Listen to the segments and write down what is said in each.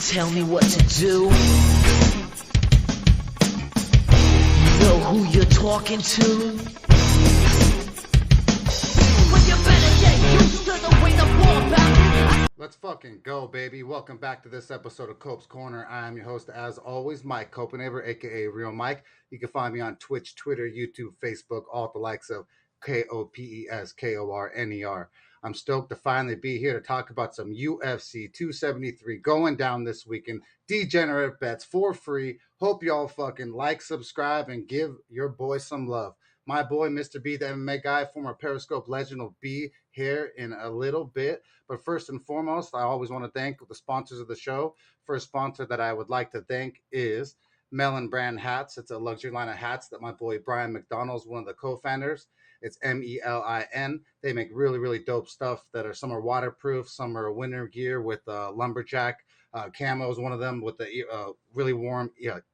tell me what to do. Know who you're talking to. Well, you better get used to the way the ball bounces. Let's fucking go, baby. Welcome back to this episode of Cope's Corner. I am your host, as always, Mike Copenaver, aka Real Mike. You can find me on Twitch, Twitter, YouTube, Facebook, all the likes of KOPESKORNER. I'm stoked to finally be here to talk about some UFC 273 going down this weekend. Degenerate bets for free. Hope y'all fucking like, subscribe, and give your boy some love. My boy, Mr. B, the MMA guy, former Periscope legend, will be here in a little bit. But first and foremost, I always want to thank the sponsors of the show. First sponsor that I would like to thank is Melon Brand Hats. It's a luxury line of hats that my boy Brian McDonald is one of the co-founders. It's MELIN. They make really, really dope stuff that are, some are waterproof, some are winter gear with lumberjack. Camo is one of them with the really warm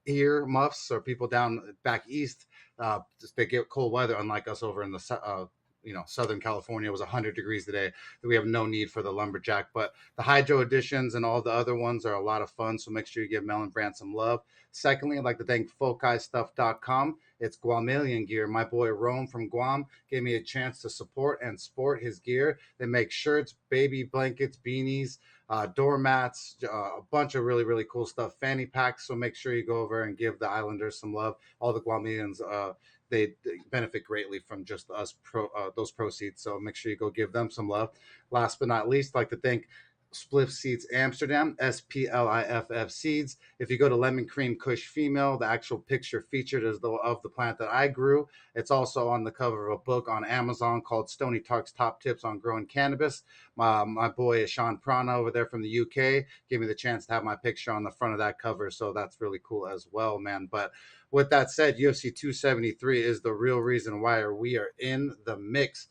ear muffs, so people down back east, they get cold weather, unlike us over in the Southern California. It was 100 degrees today. We have no need for the lumberjack, but the hydro editions and all the other ones are a lot of fun, so make sure you give Melon Brand some love. Secondly, I'd like to thank FokaiStuff.com. It's Guamanian gear. My boy Rome from Guam gave me a chance to support and sport his gear. They make shirts, baby blankets, beanies, doormats, a bunch of really, really cool stuff, fanny packs, so make sure you go over and give the Islanders some love. All the Guamanians, they benefit greatly from just those proceeds, so make sure you go give them some love. Last but not least, I'd like to thank Spliff Seeds Amsterdam, SPLIFF Seeds. If you go to Lemon Cream Kush Female, the actual picture featured is of the plant that I grew. It's also on the cover of a book on Amazon called Stony Tark's Top Tips on Growing Cannabis. My boy Sean Prana over there from the UK gave me the chance to have my picture on the front of that cover, so that's really cool as well, man. But with that said, UFC 273 is the real reason why we are in the mix.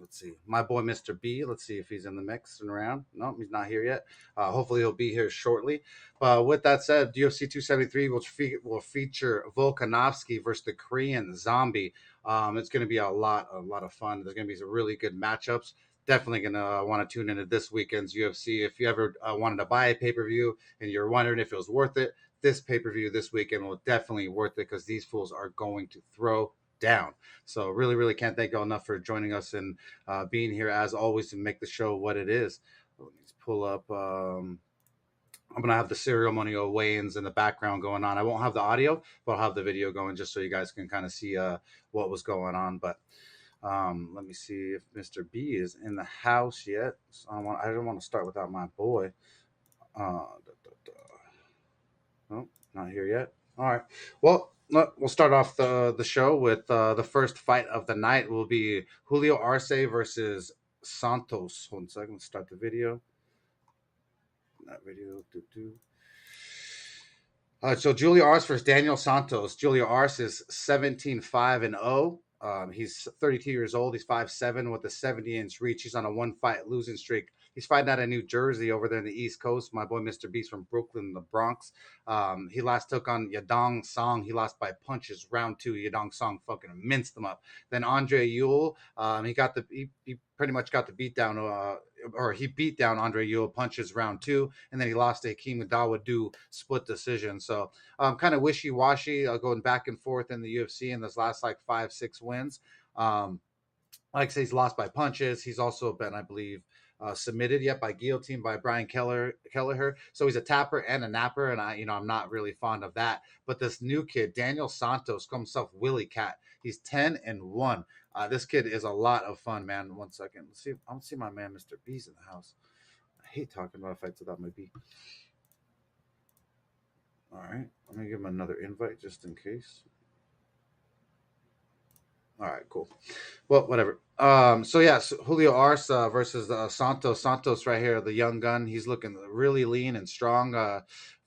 Let's see. My boy, Mr. B. Let's see if he's in the mix and around. No, he's not here yet. Hopefully, he'll be here shortly. But with that said, UFC 273 will feature Volkanovski versus the Korean Zombie. It's going to be a lot of fun. There's going to be some really good matchups. Definitely going to want to tune into this weekend's UFC. If you ever wanted to buy a pay-per-view and you're wondering if it was worth it, this pay-per-view this weekend will definitely worth it because these fools are going to throw down. So really, really can't thank y'all enough for joining us and being here as always to make the show what it is. Let me pull up. I'm gonna have the ceremonial weigh-ins in the background going on. I won't have the audio, but I'll have the video going just so you guys can kind of see what was going on. But let me see if Mr. B is in the house yet. So I don't want to start without my boy. Oh, not here yet. All right. Well, we'll start off the show with the first fight of the night will be Julio Arce versus Santos. Hold on a second. Let's start the video. That video. So Julio Arce versus Daniel Santos. Julio Arce is 17-5-0. He's 32 years old. He's 5'7" with a 70-inch reach. He's on a one-fight losing streak. He's fighting out of New Jersey over there in the East Coast. My boy, Mr. Beast from Brooklyn, the Bronx. He last took on Yadong Song. He lost by punches. Round 2, Yadong Song fucking minced him up. Then Andre Ewell, he pretty much got the beat down, or he beat down Andre Ewell punches round 2, and then he lost to Hakeem Dawodu split decision. So kind of wishy-washy, going back and forth in the UFC in this last 5-6 wins. Like I say, he's lost by punches. He's also been, I believe, submitted yet by guillotine by Brian Kelleher. So he's a tapper and a napper, and I'm not really fond of that. But this new kid, Daniel Santos, calls himself Willie Cat. He's 10-1. This kid is a lot of fun, man. 1 second. Let's see. I don't see my man, Mr. B's in the house. I hate talking about fights without my B. All right. Let me give him another invite just in case. All right, cool. Well, whatever. So Julio Arce versus Santos. Santos right here, the young gun. He's looking really lean and strong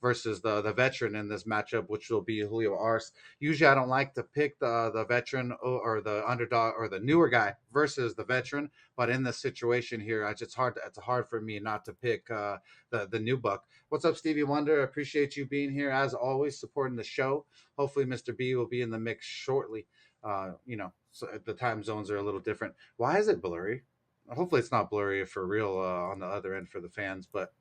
versus the veteran in this matchup, which will be Julio Arce. Usually I don't like to pick the veteran or the underdog or the newer guy versus the veteran, but in this situation here, it's hard for me not to pick the new buck. What's up, Stevie Wonder? Appreciate you being here as always, supporting the show. Hopefully Mr. B will be in the mix shortly. So the time zones are a little different. Why is it blurry? Hopefully it's not blurry for real on the other end for the fans, but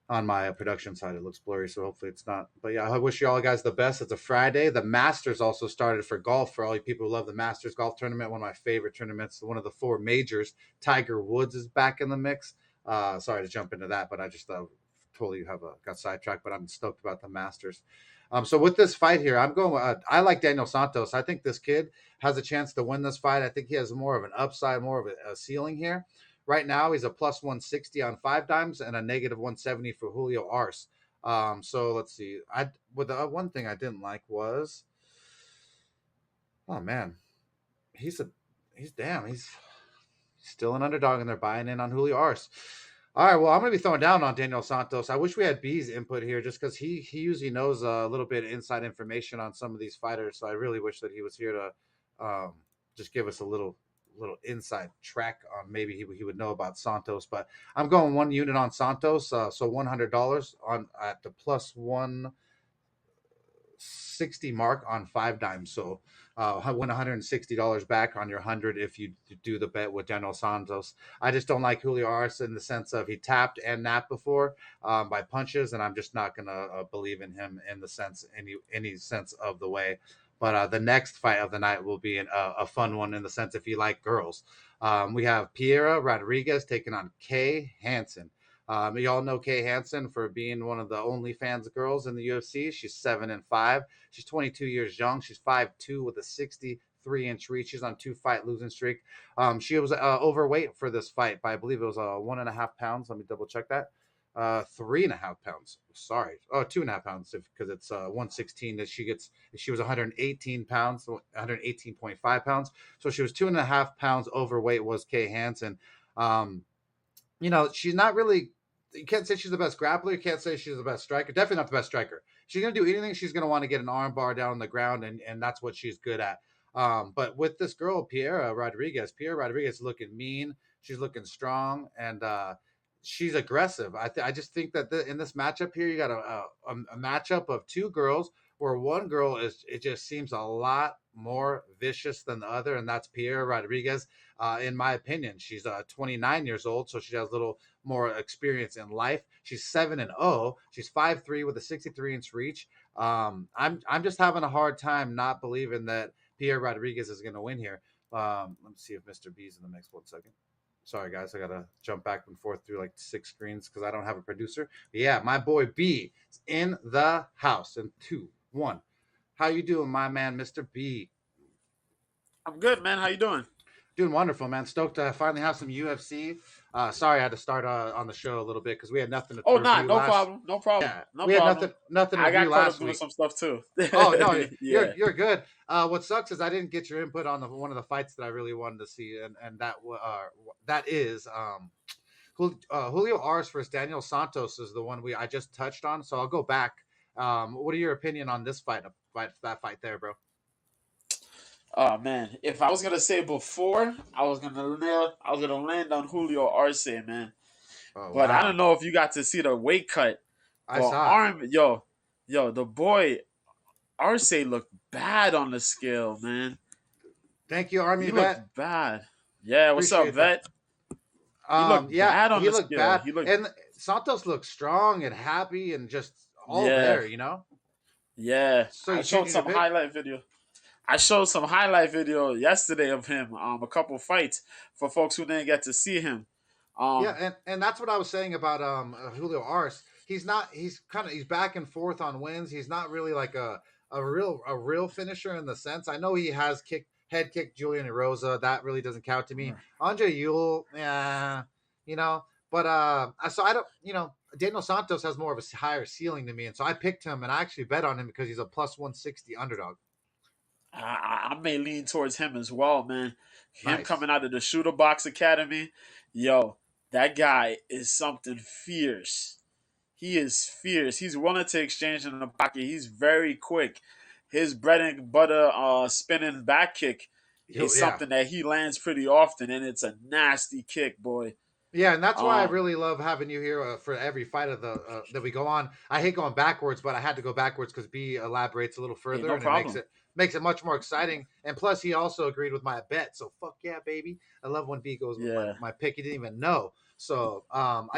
On my production side, it looks blurry, so hopefully it's not. But yeah, I wish you all guys the best. It's a Friday. The Masters also started for golf for all you people who love the Masters golf tournament. One of my favorite tournaments, one of the four majors. Tiger Woods is back in the mix. Sorry to jump into that, but I just totally got sidetracked. But I'm stoked about the Masters. So with this fight here, I'm going. I like Daniel Santos. I think this kid has a chance to win this fight. I think he has more of an upside, more of a ceiling here. Right now, he's a plus 160 on 5 dimes and a negative 170 for Julio Arce. So let's see. The one thing I didn't like was, oh man, he's a he's damn he's still an underdog and they're buying in on Julio Arce. All right, well, I'm going to be throwing down on Daniel Santos. I wish we had B's input here just because he usually knows a little bit of inside information on some of these fighters. So I really wish that he was here to just give us a little inside track on maybe he would know about Santos. But I'm going 1 unit on Santos, so $100 on at the plus 160 mark on 5 dimes. So I win $160 back on your 100 if you do the bet with Daniel Santos. I just don't like Julio Arce in the sense of he tapped and napped before by punches, and I'm just not gonna believe in him in the sense any sense of the way. But the next fight of the night will be a fun one in the sense if you like girls. We have Piera Rodriguez taking on Kay Hansen. You all know Kay Hansen for being one of the OnlyFans girls in the UFC. She's 7-5. She's 22 years young. She's 5'2" with a 63-inch reach. She's on 2-fight losing streak. She was overweight for this fight by I believe it was 1.5 pounds. Let me double check that. 3.5 pounds. Sorry. Oh, 2.5 pounds because it's 116 that she gets. She was 118 pounds, 118.5 pounds. So she was 2.5 pounds overweight was Kay Hansen. She's not really. You can't say she's the best grappler. You can't say she's the best striker. Definitely not the best striker. She's gonna do anything. She's gonna want to get an arm bar down on the ground, and that's what she's good at. But with this girl, Piera Rodriguez is looking mean. She's looking strong, and she's aggressive. I just think that in this matchup here, you got a matchup of two girls where one girl it just seems a lot more vicious than the other, and that's Piera Rodriguez. In my opinion, she's 29 years old, so she has a little more experience in life. She's 7-0. She's 5'3" with a 63-inch reach. I'm just having a hard time not believing that Piera Rodriguez is going to win here. Let me see if Mr. B's in the mix. 1 second. Sorry, guys. I got to jump back and forth through like 6 screens because I don't have a producer. But yeah, my boy B is in the house in 2, 1. How you doing, my man, Mr. B? I'm good, man. How you doing? Doing wonderful, man. Stoked to finally have some UFC. Sorry, I had to start on the show a little bit because we had nothing to Oh, review no last. problem, no problem, Yeah, no we had problem. nothing to I review got caught up last doing week. some stuff too. Oh no, Yeah. you're good. What sucks is I didn't get your input on one of the fights that I really wanted to see, and that is Julio Arce versus Daniel Santos is the one I just touched on. So I'll go back. What are your opinion on this that fight there, bro? Oh man, if I was gonna say before, I was gonna land on Julio Arce, man. Oh But I don't wow, know if you got to see the weight cut. I But saw it. the boy Arce looked bad on the scale, man. Thank you, Army He looked Vet. bad. Yeah, what's up, Appreciate that. vet? He looked Yeah, bad on he the looked scale. bad, He looked, and Santos looked strong and happy and just all yeah, there, you know. yeah. So you changing your pick? I showed some highlight video yesterday of him, a couple fights for folks who didn't get to see him. Yeah, Um, and that's what I was saying about Julio Arce. He's back and forth on wins. He's not really like a real finisher in the sense. I know he has head kicked Julian Erosa. That really doesn't count to me. Andre Ewell, yeah, you know. But so I don't, Daniel Santos has more of a higher ceiling than me, and so I picked him and I actually bet on him because he's a plus 160 underdog. I may lean towards him as well, man. Him Nice. coming out of the Shooter Box Academy, yo, that guy is something fierce. He is fierce. He's willing to exchange in the pocket. He's very quick. His bread and butter spinning back kick is Yeah. something that he lands pretty often, and it's a nasty kick, boy. Yeah, and that's why I Um, really love having you here for every fight of the that we go on. I hate going backwards, but I had to go backwards because B elaborates a little hey, further, no and it makes problem. it makes it much more exciting. And plus, he also agreed with my bet. So fuck yeah, baby. I love when B goes with my, Yeah, my pick. He didn't even know. So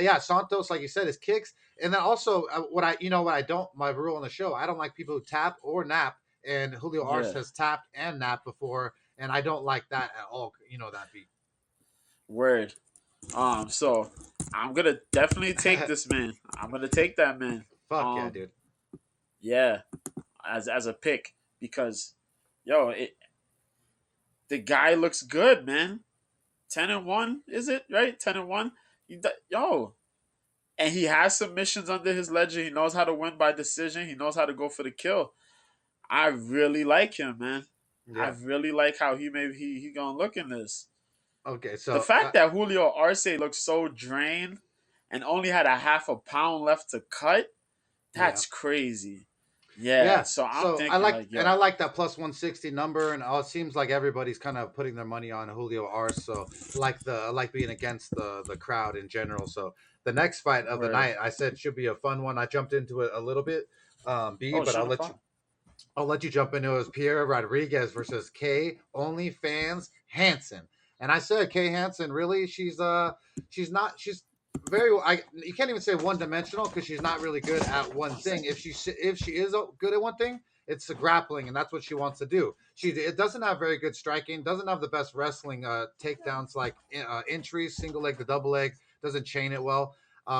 yeah, Santos, like you said, his kicks. And then also what I what I don't my rule on the show, I don't like people who tap or nap. And Julio Arce yeah. has tapped and napped before, and I don't like that at all. You know that beat. Word. So I'm gonna definitely take this man. I'm gonna take that man. Fuck yeah, Um, dude. yeah, as a pick because, yo, the guy looks good, man. 10-1, is it right? 10-1. Yo, and he has submissions under his ledger. He knows how to win by decision. He knows how to go for the kill. I really like him, man. I Yeah. really like how he gonna look in this. Okay, The so fact that Julio Arce looks so drained and only had a half a pound left to cut, yeah. that's crazy. Yeah, Yeah. so I'm So thinking like, I yo, like that plus 160 number, and it seems like everybody's kind of putting their money on Julio Arce. So I like being against the crowd in general. So the next fight of the word. night, I said should be a fun one. I jumped into it a little bit, B, Oh, but shut the fuck. I'll let you jump into it. As Pierre Rodriguez versus Kay OnlyFans Hansen. And I said Kay Hansen, really, she's not she's very I you can't even say one dimensional because she's not really good at one thing. If she is good at one thing, it's the grappling, and that's what she wants to do. She it doesn't have very good striking, doesn't have the best wrestling takedowns like entries, single leg to double leg, doesn't chain it well.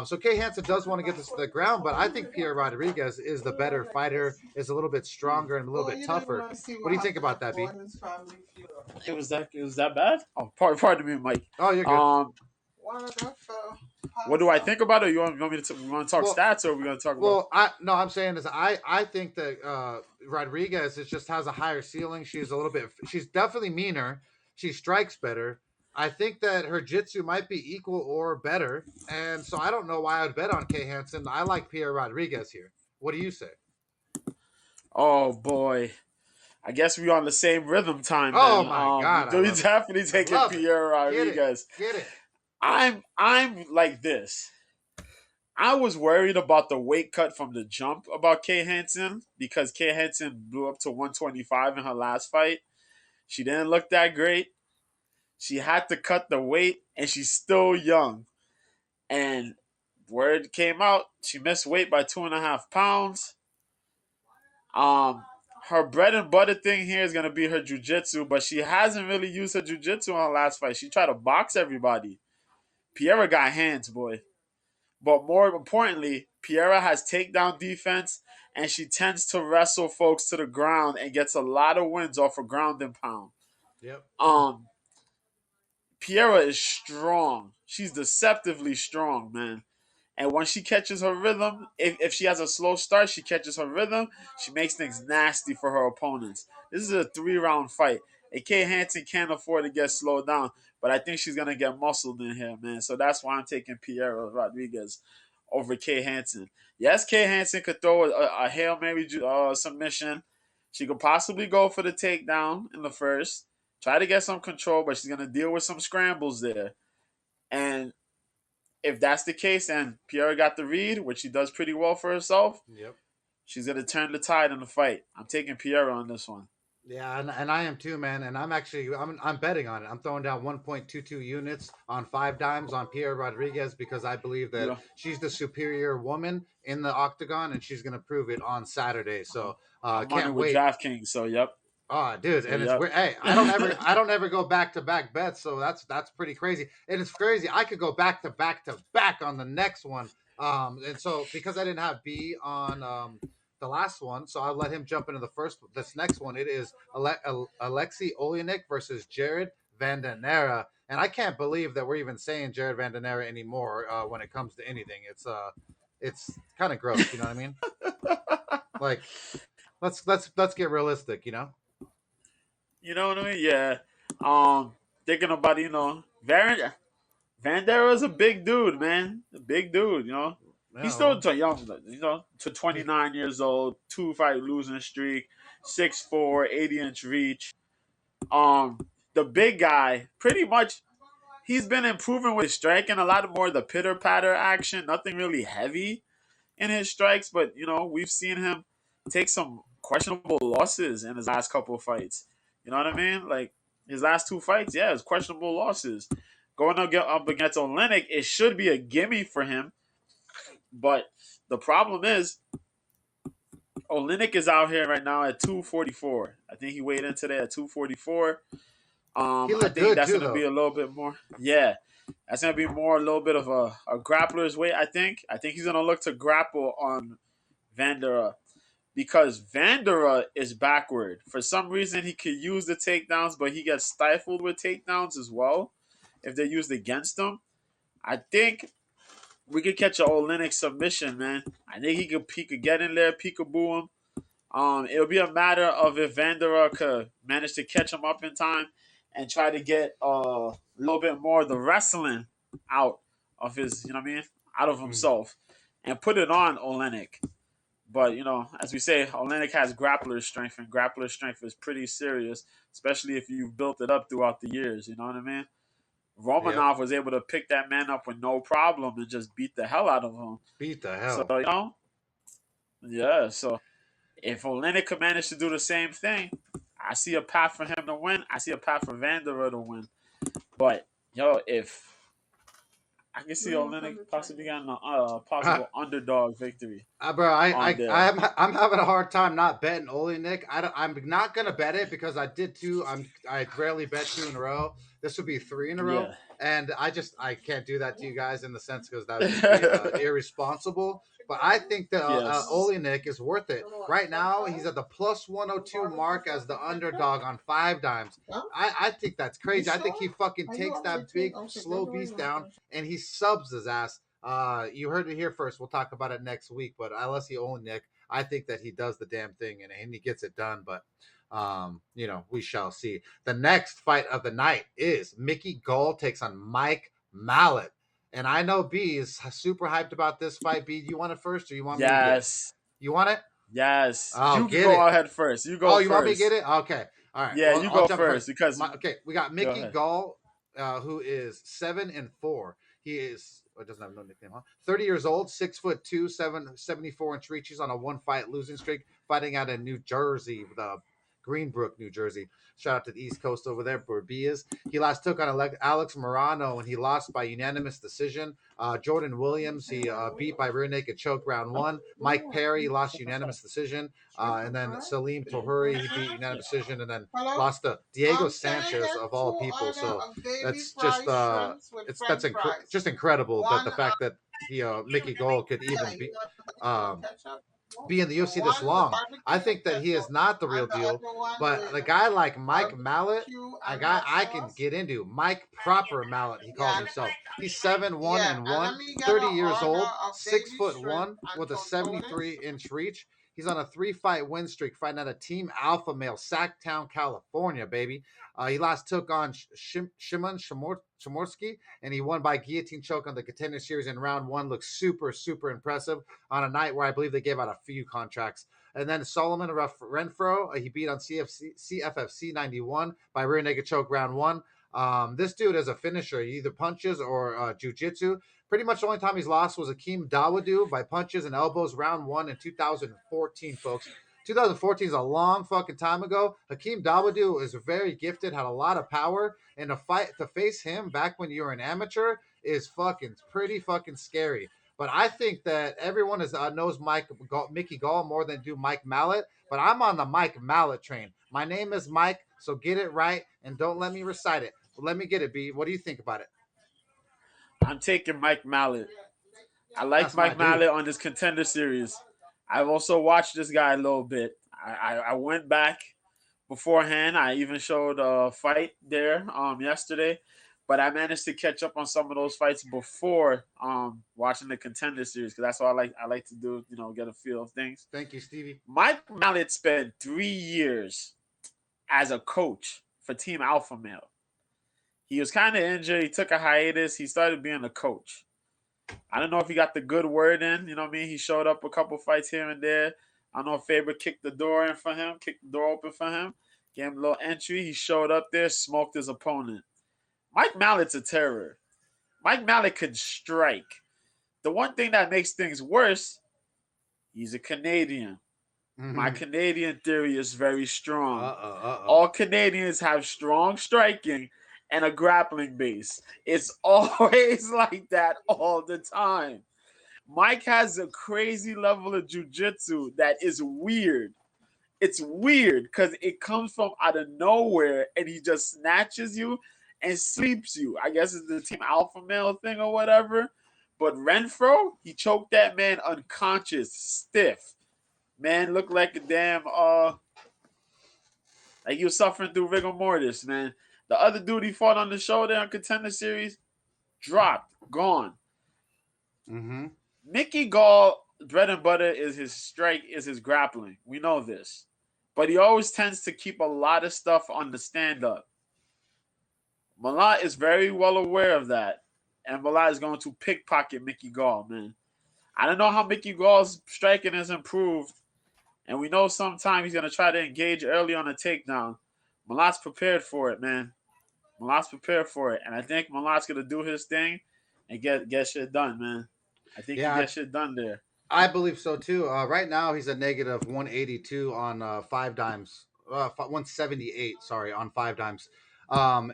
So Kay Hansen does want to get this to the ground, but I think Pierre Rodriguez is the better fighter, is a little bit stronger and a little bit tougher. What do you think about that, B? It was that bad? Oh, pardon me, Mike. Oh, you're good. Um, what do I think about it? You want me to we want to talk Well, stats, or are we gonna talk about? well, I no, I'm saying is I think that Rodriguez is just has a higher ceiling. She's definitely meaner. She strikes better. I think that her jitsu might be equal or better, and so I don't know why I would bet on Kay Hansen. I like Pierre Rodriguez here. What do you say? Oh boy, I guess we on the same rhythm time Oh then. my We god, I do love it. definitely I taking love it. Pierre Get it. Rodriguez. Get it. I'm like this. I was worried about the weight cut from the jump about Kay Hansen because Kay Hansen blew up to 125 in her last fight. She didn't look that great. She had to cut the weight, and she's still young. And word came out, she missed weight by 2.5 pounds. Um, Her bread and butter thing here is gonna be her jujitsu, but she hasn't really used her jujitsu on her last fight. She tried to box everybody. Piera got hands, boy. But more importantly, Piera has takedown defense, and she tends to wrestle folks to the ground and gets a lot of wins off of ground and pound. Yep. Um, Piera is strong. She's deceptively strong, man. And when she catches her rhythm, if she has a slow start, she catches her rhythm. She makes things nasty for her opponents. This is a 3-round fight. And Kay Hansen can't afford to get slowed down, but I think she's gonna get muscled in here, man. So that's why I'm taking Piera Rodriguez over Kay Hansen. Yes, Kay Hansen could throw a Hail Mary submission. She could possibly go for the takedown in the first, try to get some control, but she's gonna deal with some scrambles there. And if that's the case, and Piera got the read, which she does pretty well for herself, Yep. she's gonna turn the tide in the fight. I'm taking Piera on this one. Yeah, and I am too, man. And I'm betting on it. I'm throwing down 1.22 units on 5 dimes on Pierre Rodriguez because I believe that Yeah, she's the superior woman in the octagon, and she's gonna prove it on Saturday. So I'm on it can't with wait. DraftKings. So yep. Oh, dude, So and it's yep. weird. Hey, I don't ever go back to back bets, so that's pretty crazy. And it's crazy. I could go back to back to back on the next one. And so because I didn't have B on the last one, so I'll let him jump into this next one. It is Alexei Olenek versus Jared Vandenera, and I can't believe that we're even saying Jared Vandenera anymore when it comes to anything. It's kind of gross, you know what I mean? Like let's get realistic, you know? You know what I mean? Yeah. Thinking about Vandera is a big dude, man. A big dude. He's Yeah, still well, too young. To 29 years old, 2-fight losing streak, 6'4", 80-inch reach. The big guy, pretty much, he's been improving with his striking, a lot more of the pitter patter action. Nothing really heavy in his strikes, but we've seen him take some questionable losses in his last couple of fights. You know what I mean? Like his last 2 fights, yeah, it's questionable losses. Going up against Olenek, it should be a gimme for him. But the problem is, Olenek is out here right now at 244. I think he weighed in today at 244. He I looked think good that's too, going to be though. a little bit more. Yeah, that's going to be more a little bit of a grappler's weight. I think he's going to look to grapple on Vandera because Vandera is backward. For some reason, he could use the takedowns, but he gets stifled with takedowns as well if they're used against him. I think we could catch an Olenek submission, man. I think he could get in there, peekaboo him. It'll be a matter of if Vandera could manage to catch him up in time and try to get a little bit more of the wrestling out of his, you know what I mean, out of himself, and put it on Olenek. But as we say, Olenek has grappler strength, and grappler strength is pretty serious, especially if you've built it up throughout the years. You know what I mean? Yep. Romanov was able to pick that man up with no problem and just beat the hell out of him. Beat the So hell. yeah. So if Olenek could manage to do the same thing, I see a path for him to win. I see a path for Vandera to win. But if I can see Olenek possibly getting a possible underdog victory. Bro, on there. I'm having a hard time not betting Olenek. I'm not gonna bet it because I did two. I rarely bet 2 in a row. This would be 3 in a row, Yeah. and I can't do that to you guys in the sense because that would be irresponsible. But I think that Yes. Olenek is worth it. Right now, he's at the plus 102 mark as the underdog on 5 dimes. I think that's crazy. I think he fucking takes that big slow beast down and he subs his ass. You heard it here first. We'll talk about it next week. But unless he Olenek, I think that he does the damn thing and he gets it done. But we shall see. The next fight of the night is Mickey Gall takes on Mike Mallet. And I know B is super hyped about this fight. B, do you want it first or you want me to get it? Yes. You want it? Yes. Oh, You get go it. ahead first. You go Oh, first. you want me to get it? Okay. All right. Yeah, Well, you I'll go jump first because okay, we got Mickey ahead. Gall, who is 7-4. He is doesn't have no nickname, huh? 30 years old, 6'2", 74-inch reach. He's on a 1-fight losing streak, fighting out in New Jersey, Greenbrook, New Jersey. Shout out to the East Coast over there, where B is. He last took on Alex Morano, and he lost by unanimous decision. Jordan Williams, he beat by rear naked choke round 1. Mike Perry lost unanimous decision. And then Salim Tohuri, he beat unanimous decision, and then lost to Diego Sanchez of all people. So that's just just incredible that the fact that Mickey Gall could even be in the UFC this long. I think that he is not the real deal, but a guy like Mike Mallet, a guy I can get into. Mike Proper Mallet, he calls himself. He's 7-1-1, 30 years old, 6'1", with a 73-inch reach. He's on a 3-fight win streak, fighting at a Team Alpha Male, Sacktown, California, baby. He last took on Shimon Shimorsky, and he won by guillotine choke on the Contender Series in round 1. Looks super, super impressive on a night where I believe they gave out a few contracts. And then Solomon Renfro, he beat on CFFC 91 by rear naked choke round 1. This dude is a finisher. He either punches or jiu-jitsu. Pretty much the only time he's lost was Akeem Dawodu by punches and elbows round 1 in 2014, folks. 2014 is a long fucking time ago. Hakeem Dawodu is very gifted, had a lot of power, and to face him back when you were an amateur is pretty fucking scary. But I think that everyone knows Mickey Gall more than do Mike Mallet. But I'm on the Mike Mallet train. My name is Mike, so get it right and don't let me recite it. Let me get it, B. What do you think about it? I'm taking Mike Mallet. I like That's my Mike Mallet dude. on this Contender Series. I've also watched this guy a little bit. I went back beforehand. I even showed a fight there yesterday, but I managed to catch up on some of those fights before watching the Contender Series because that's what I like to do. Get a feel of things. Thank you, Stevie. Mike Mallet spent 3 years as a coach for Team Alpha Male. He was kind of injured. He took a hiatus. He started being a coach. I don't know if he got the good word in. You know what I mean? He showed up a couple fights here and there. I don't know if Faber kicked the door in for him, kicked the door open for him, gave him a little entry. He showed up there, smoked his opponent. Mike Mallet's a terror. Mike Mallet could strike. The one thing that makes things worse, he's a Canadian. My Canadian theory is very strong. Uh-oh. All Canadians have strong striking and a grappling base. It's always like that all the time. Mike has a crazy level of jujitsu that is weird. It's weird because it comes from out of nowhere and he just snatches you and sleeps you. I guess it's the team alpha male thing or whatever. But Renfro, he choked that man unconscious, stiff. Man looked like a damn like he was suffering through rigor mortis, man. The other dude he fought on the show there on Contender Series, dropped, gone. Mm-hmm. Mickey Gall, bread and butter is his strike, is his grappling. We know this. But he always tends to keep a lot of stuff on the stand-up. Malat is very well aware of that. And Malat is going to pickpocket Mickey Gall, man. I don't know how Mickey Gall's striking has improved. And we know sometimes he's going to try to engage early on a takedown. Malat's prepared for it, man. Malat's prepared for it. And I think Malat's going to do his thing and get shit done, man. I think he gets shit done there. I believe so too. Right now he's a negative 182 on 5 dimes. 178, sorry, on 5 dimes.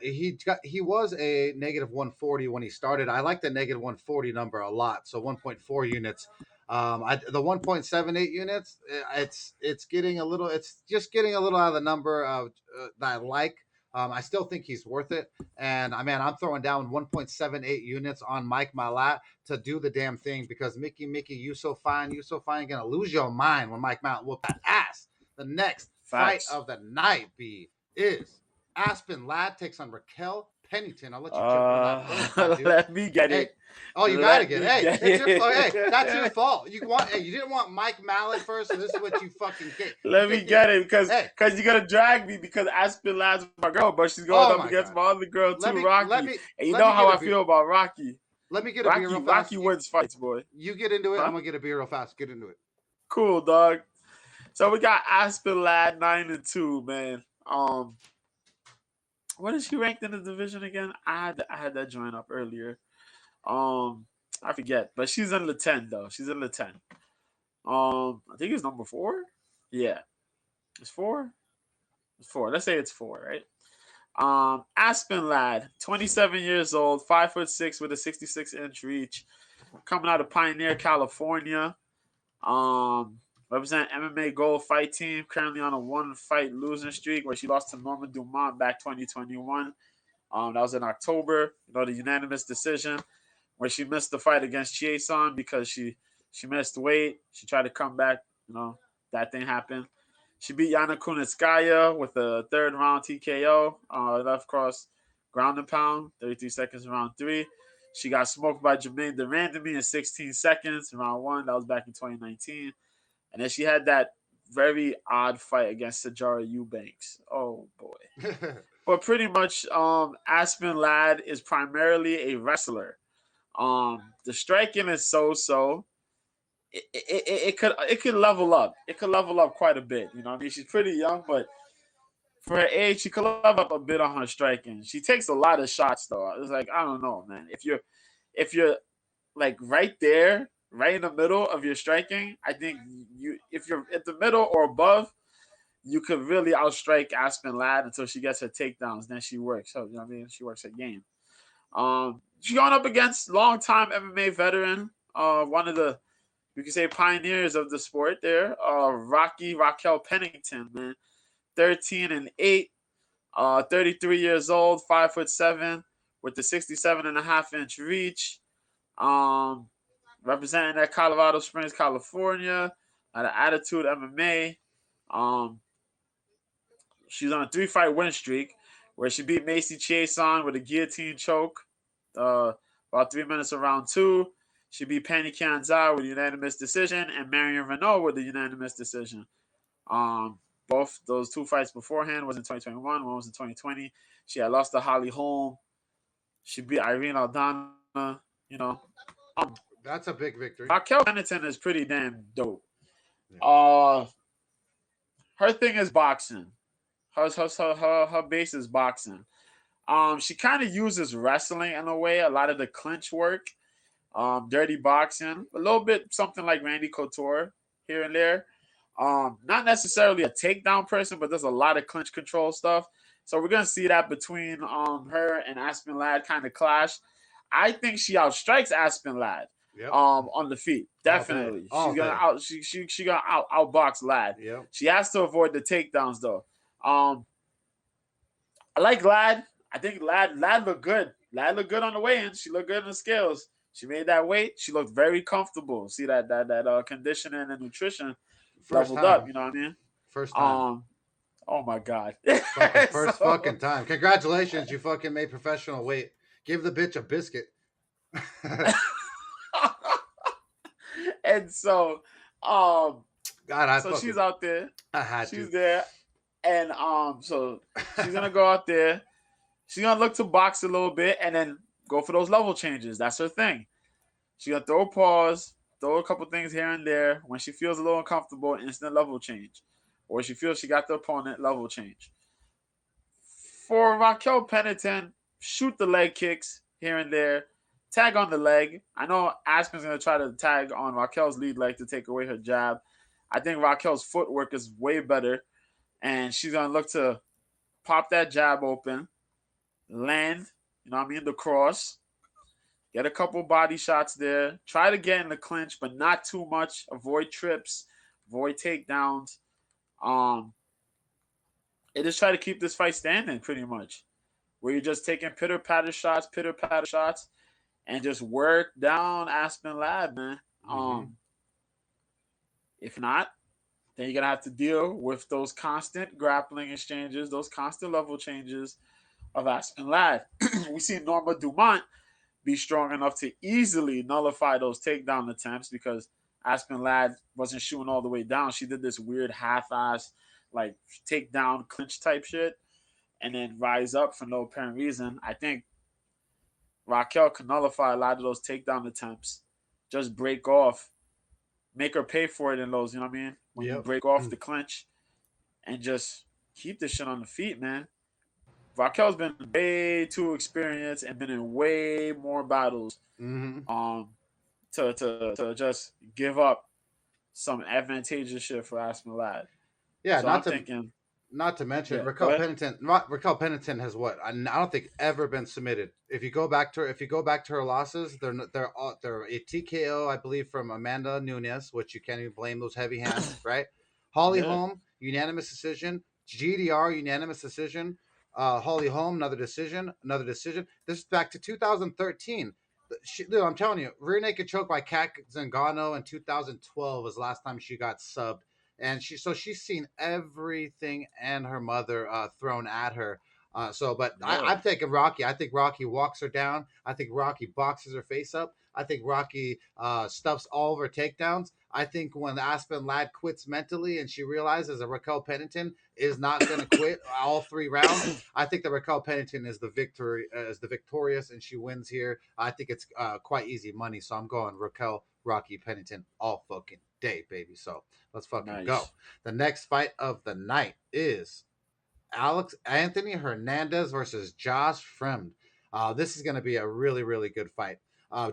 He was a negative 140 when he started. I like the negative 140 number a lot. So 1.4 units. The 1.78 units, it's getting a little. It's just getting a little out of the number that I like. I still think he's worth it. And I'm throwing down 1.78 units on Mike Malat to do the damn thing because Mickey, you so fine, gonna lose your mind when Mike Malat whoop that ass. The next fight of the night is Aspen Ladd takes on Raquel Pennington. I'll let you jump on that first, dude. Let me get it. Oh, you gotta get it. Hey, that's your fault. You didn't want Mike Mallet first, so this is what you fucking get. Let me get it because you're gonna drag me because Aspen Ladd's my girl, but she's going up against my other girl too, Rocky. And you know how I feel about Rocky. Let me get a beer real fast. Rocky wins fights, boy. You get into it. I'm gonna get a beer real fast. Get into it. Cool, dog. So we got Aspen Ladd 9-2, man. What is she ranked in the division again? I had that joint up earlier. I forget, but she's in the 10 though. She's in the 10. I think it's number 4. Yeah, it's 4. It's 4. Let's say it's 4, right? Aspen Ladd, 27 years old, 5'6" with a 66-inch reach, coming out of Pioneer, California. Represent MMA Gold Fight Team, currently on a 1-fight losing streak where she lost to Norma Dumont back 2021. That was in October. The unanimous decision where she missed the fight against Chiason because she missed weight. She tried to come back. That thing happened. She beat Yana Kunitskaya with a 3rd round TKO, left cross ground and pound, 33 seconds in round 3. She got smoked by Jermaine Durandamy in 16 seconds in round 1. That was back in 2019. And then she had that very odd fight against Sajara Eubanks. Oh, boy. But pretty much Aspen Ladd is primarily a wrestler. The striking is so-so. It could level up. It could level up quite a bit. She's pretty young, but for her age, she could level up a bit on her striking. She takes a lot of shots, though. It's like, I don't know, man. If you're like right there, right in the middle of your striking, I think if you're at the middle or above, you could really outstrike Aspen Ladd until she gets her takedowns. Then she works. So, she works her game. She's going up against longtime MMA veteran, one of the, you could say, pioneers of the sport there, Raquel Pennington, man. 13-8, 33 years old, 5'7", with the 67.5-inch reach. Representing at Colorado Springs, California, at Attitude MMA. She's on a 3-fight win streak where she beat Macy Chiason with a guillotine choke about 3 minutes of round 2. She beat Penny Kanzai with a unanimous decision and Marion Renault with a unanimous decision. Both those 2 fights beforehand was in 2021. One was in 2020. She had lost to Holly Holm. She beat Irene Aldana. That's a big victory. Raquel Pennington is pretty damn dope. Yeah. Her thing is boxing. Her base is boxing. She kind of uses wrestling in a way, a lot of the clinch work, dirty boxing, a little bit something like Randy Couture here and there. Not necessarily a takedown person, but there's a lot of clinch control stuff. So we're gonna see that between her and Aspen Ladd kind of clash. I think she outstrikes Aspen Ladd Yep. on the feet. All day. Definitely. All She's gonna day. she gonna outbox Ladd. Yep. She has to avoid the takedowns though. I like Ladd. I think Ladd looked good. Ladd looked good on the weigh-in. She looked good in the scales. She made that weight. She looked very comfortable. See that conditioning and nutrition First leveled time. up. You know what I mean? First time. Oh my god. First fucking time. Congratulations, you fucking made professional weight. Give the bitch a biscuit. And so, God, she's out there. I had She's to. there, and so she's gonna go out there. She's gonna look to box a little bit, and then go for those level changes. That's her thing. She's gonna throw a pause, throw a couple things here and there. When she feels a little uncomfortable, instant level change, or she feels she got the opponent, level change. For Raquel Pennington, shoot the leg kicks here and there. Tag on the leg. I know Aspen's going to try to tag on Raquel's lead leg to take away her jab. I think Raquel's footwork is way better, and she's going to look to pop that jab open, land, you know what I mean, the cross, get a couple body shots there, try to get in the clinch, but not too much. Avoid trips, avoid takedowns. And just try to keep this fight standing pretty much, where you're just taking pitter-patter shots, and just work down Aspen Ladd, man. If not, then you're gonna have to deal with those constant grappling exchanges, those constant level changes of Aspen Ladd. We see Norma Dumont be strong enough to easily nullify those takedown attempts because Aspen Ladd wasn't shooting all the way down. She did this weird half-ass like takedown clinch type shit and then rise up for no apparent reason. I think Raquel can nullify a lot of those takedown attempts. Just break off, make her pay for it in those, you know what I mean? When you break off the clinch and just keep this shit on the feet, man. Raquel's been way too experienced and been in way more battles to just give up some advantageous shit for Aspen Ladd. Yeah, so not to mention Raquel Pennington has what I don't think ever been submitted. If you go back to her losses, they're a TKO, I believe, from Amanda Nunes, which you can't even blame those heavy hands, right? Holly Holm, unanimous decision. GDR, unanimous decision. Holly Holm, another decision. This is back to 2013. Dude, I'm telling you, rear naked choke by Kat Zingano in 2012 was the last time she got subbed. And she's seen everything and her mother thrown at her. I'm taking Rocky. I think Rocky walks her down. I think Rocky boxes her face up. I think Rocky stuffs all of her takedowns. I think when Aspen Ladd quits mentally and she realizes that Raquel Pennington is not going to quit all 3 rounds, I think that Raquel Pennington is the victorious, and she wins here. I think it's quite easy money, so I'm going Rocky Pennington all fucking day, baby. So let's fucking go. The next fight of the night is Anthony Hernandez versus Josh Fremd. This is going to be a really, really good fight.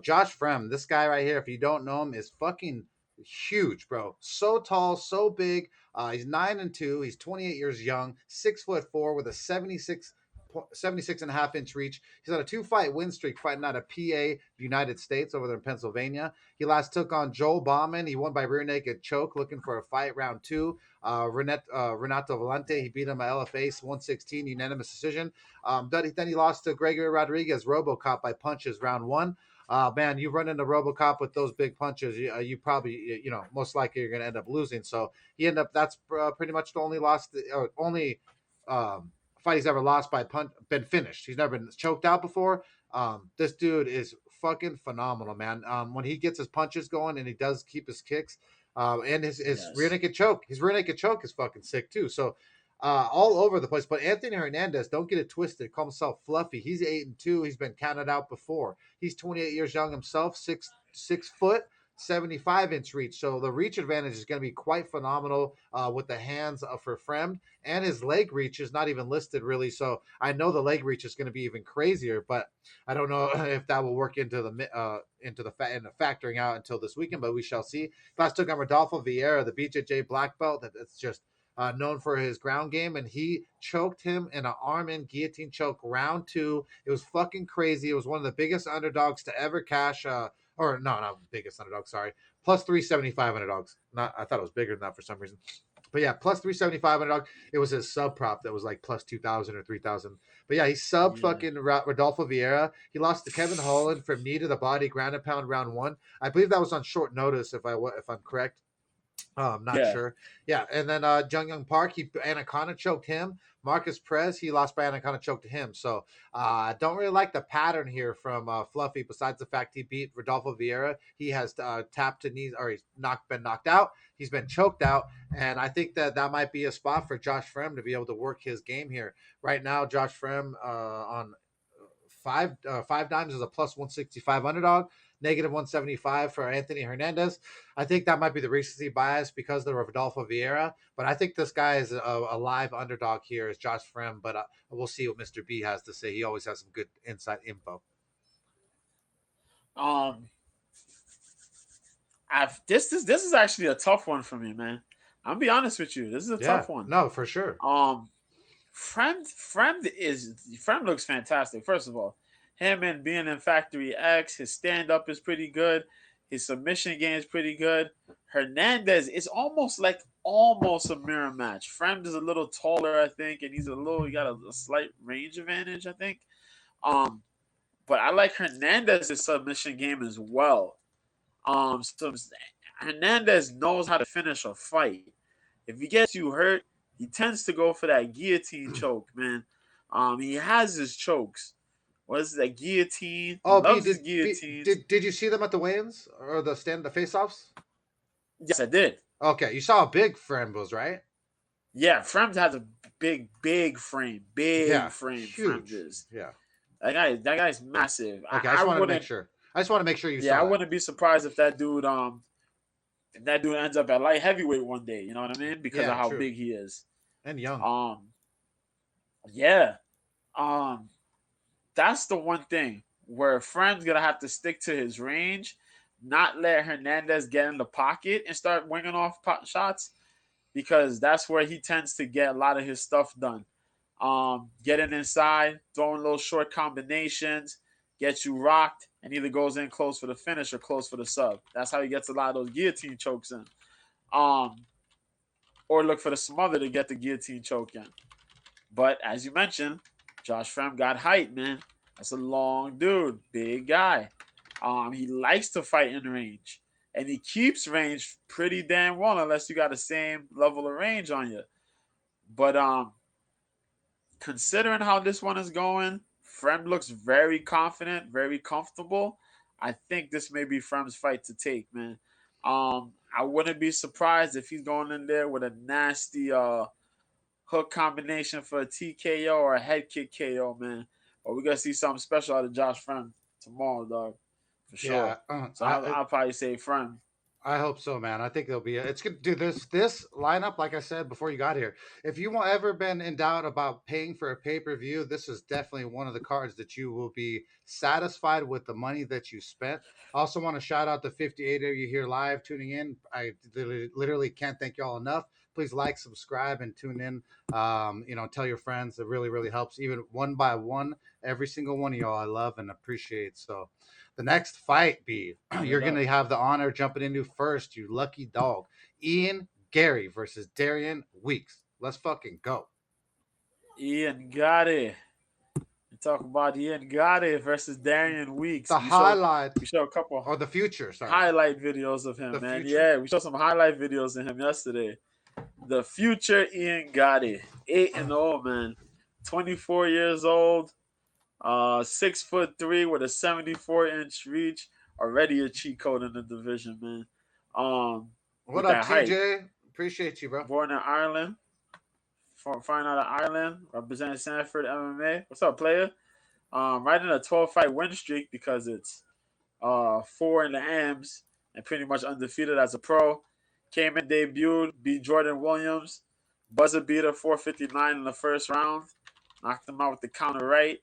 Josh Fremd, this guy right here, if you don't know him, is fucking huge, bro. So tall, so big. He's 9'2". He's 28 years young, 6'4" with a 76 and a half inch reach. He's on a 2-fight win streak fighting out of PA, United States, over there in Pennsylvania. He last took on Joel Bauman. He won by rear naked choke, looking for a fight round 2. Renato Valente, he beat him at LFA 116, unanimous decision. Then he lost to Gregory Rodriguez, Robocop, by punches round 1. Man, you run into Robocop with those big punches, you probably, most likely you're going to end up losing. So that's pretty much the only fight he's ever lost by punch, been finished. He's never been choked out before. This dude is fucking phenomenal, man. When he gets his punches going and he does keep his kicks, and his rear naked choke, is fucking sick too. So all over the place. But Anthony Hernandez, don't get it twisted, call himself fluffy. He's 8-2. He's been counted out before. He's 28 years young himself, 6 foot, 75-inch reach. So the reach advantage is going to be quite phenomenal with the hands for Fremd, and his leg reach is not even listed really. So I know the leg reach is going to be even crazier, but I don't know if that will work into the factoring out until this weekend, but we shall see. Last took on Rodolfo Vieira, the BJJ black belt. That's just known for his ground game, and he choked him in an arm-in guillotine choke round 2. It was fucking crazy. It was one of the biggest underdogs to ever cash. Or no, not biggest underdog. Sorry, plus 375 underdogs. Not, I thought it was bigger than that for some reason. But yeah, plus 375 underdog. It was his sub prop that was like plus 2,000 or 3,000. But yeah, he subbed fucking Rodolfo Vieira. He lost to Kevin Holland from knee to the body, ground and pound round 1. I believe that was on short notice, if I'm correct. I'm not sure. Yeah, and then Jung Young Park, he Anaconda choked him. Marcus Perez, he lost by Anaconda choke to him. So I don't really like the pattern here from Fluffy. Besides the fact he beat Rodolfo Vieira, he has tapped to knees, or he's been knocked out. He's been choked out, and I think that might be a spot for Josh Frem to be able to work his game here. Right now, Josh Frem on five dimes is a plus 165 underdog, negative 175 for Anthony Hernandez. I think that might be the recency bias because of Rodolfo Vieira, but I think this guy is a live underdog here is Josh Frem, but we'll see what Mr. B has to say. He always has some good inside info. This is actually a tough one for me, man. I'm gonna be honest with you. This is a tough one. No, for sure. Friend looks fantastic. First of all, him and being in Factory X, his stand up is pretty good. His submission game is pretty good. Hernandez is almost a mirror match. Friend is a little taller, I think, and he got a slight range advantage, I think. But I like Hernandez's submission game as well. So Hernandez knows how to finish a fight. If he gets you hurt, he tends to go for that guillotine choke, man. He has his chokes. What is that guillotine? Loves his guillotines. Did you see them at the weigh-ins or the face-offs? Yes, I did. Okay, you saw how big Frem was, right? Yeah, Frem has a big frame. Frame. Huge. Yeah. That guy's massive. Okay, I just want to make sure. You saw. Yeah, I wouldn't be surprised if that dude ends up at light heavyweight one day. You know what I mean? Because of how big he is and young. Yeah. That's the one thing where Frem's gonna have to stick to his range, not let Hernandez get in the pocket and start winging off shots, because that's where he tends to get a lot of his stuff done. Getting inside, throwing little short combinations, gets you rocked, and either goes in close for the finish or close for the sub. That's how he gets a lot of those guillotine chokes in. Or look for the smother to get the guillotine choke in. But as you mentioned, Josh Frem got height, man. That's a long dude, big guy. He likes to fight in range, and he keeps range pretty damn well, unless you got the same level of range on you. But considering how this one is going, Frem looks very confident, very comfortable. I think this may be Frem's fight to take, man. I wouldn't be surprised if he's going in there with a nasty hook combination for a TKO or a head kick KO, man. Or we're going to see something special out of Josh Frem tomorrow, dog. For sure. Yeah, so I'll probably say Frem. I hope so, man. I think there'll be it's good. Dude, this lineup, like I said before you got here, if you ever been in doubt about paying for a pay-per-view, this is definitely one of the cards that you will be satisfied with the money that you spent. I also want to shout out the 58 of you here live tuning in. I literally can't thank y'all enough. Please like, subscribe, and tune in. Tell your friends. It really, really helps. Even one by one, every single one of y'all I love and appreciate. So the next fight, B, you're going to have the honor jumping into first, you lucky dog. Ian Gary versus Darian Weeks. Let's fucking go. Ian Gary. Talk about Ian Gary versus Darian Weeks. We show a couple or the future, highlight videos of him, man. Yeah, we showed some highlight videos of him yesterday. The future Ian Gary, 8-0, man. 24 years old, 6'3" with a 74-inch reach. Already a cheat code in the division, man. What up, TJ? Appreciate you, bro. Born in Ireland. Flying out of Ireland, representing Sanford MMA. What's up, player? Riding a 12-fight win streak because it's 4 in the AMs and pretty much undefeated as a pro. Came in, debuted, beat Jordan Williams, buzzer beater 459 in the first round. Knocked him out with the counter right.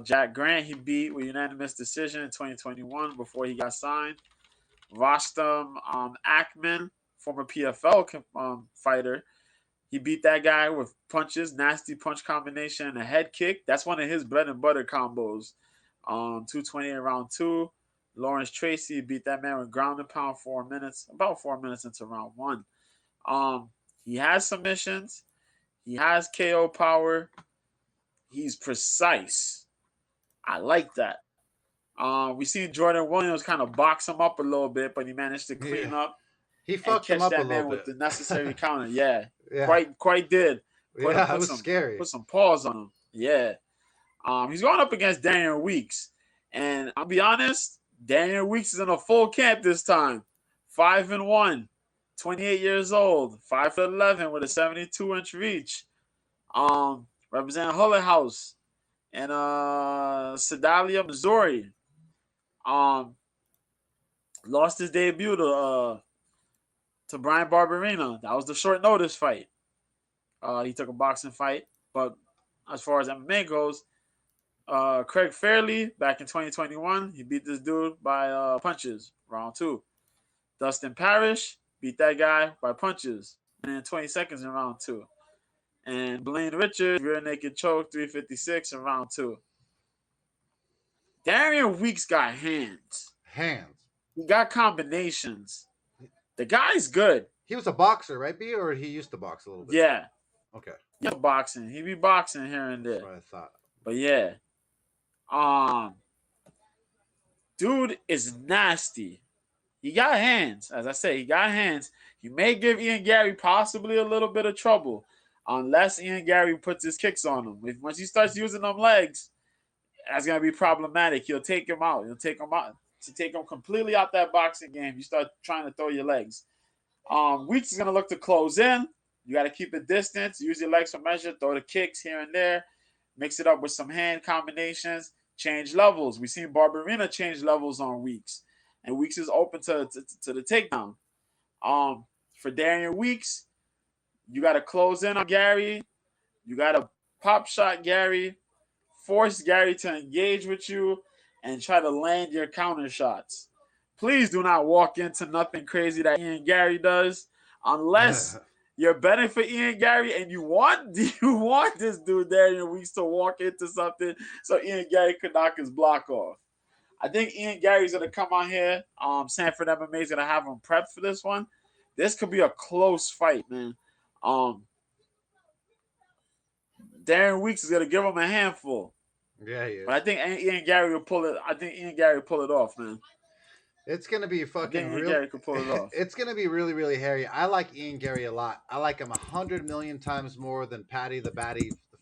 Jack Grant he beat with unanimous decision in 2021 before he got signed. Rostam Ackman, former PFL fighter, he beat that guy with punches, nasty punch combination, and a head kick. That's one of his bread and butter combos. 220 in round 2. Lawrence Tracy beat that man with ground and pound 4 minutes, about 4 minutes into round 1. He has submissions. He has KO power. He's precise. I like that. We seen Jordan Williams kind of box him up a little bit, but he managed to clean up. He and fucked him catch up a that man little with bit. the necessary counter. Yeah, Yeah. quite did. Yeah, it was scary. Put some paws on him. Yeah. He's going up against Daniel Weeks. And I'll be honest, Daniel Weeks is in a full camp this time. 5-1, 28 years old, 5'11" with a 72-inch reach. Representing Huller House in Sedalia, Missouri. Lost his debut to Brian Barberina. That was the short notice fight. He took a boxing fight, but as far as MMA goes, Craig Fairley back in 2021, he beat this dude by punches, round 2. Dustin Parrish beat that guy by punches in 20 seconds in round 2. And Blaine Richards, rear naked choke, 356 in round 2. Darian Weeks got hands. He got combinations. The guy's good. He was a boxer, right, B? Or he used to box a little bit? Yeah. Okay. Yeah, boxing. He be boxing here and there. That's what I thought. But yeah. Dude is nasty. He got hands. As I say, he got hands. He may give Ian Gary possibly a little bit of trouble unless Ian Gary puts his kicks on him. Once he starts using them legs, that's going to be problematic. He'll take him out. To take him completely out that boxing game, you start trying to throw your legs. Weeks is going to look to close in. You got to keep a distance. Use your legs for measure. Throw the kicks here and there. Mix it up with some hand combinations. Change levels. We've seen Barberina change levels on Weeks. And Weeks is open to the takedown. For Darian Weeks, you got to close in on Gary. You got to pop shot Gary. Force Gary to engage with you and try to land your counter shots. Please do not walk into nothing crazy that Ian Gary does unless you're betting for Ian Gary and you want this dude Darian Weeks to walk into something so Ian Gary could knock his block off. I think Ian Gary's going to come on here. Sanford MMA is going to have him prepped for this one. This could be a close fight, man. Darian Weeks is going to give him a handful. Yeah, he is. But I think Ian Gary will pull it. I think Ian Gary will pull it off, man. It's gonna be fucking real. Gary could pull it off. It's gonna be really, really hairy. I like Ian Gary a lot. I like him 100 million times more than Patty the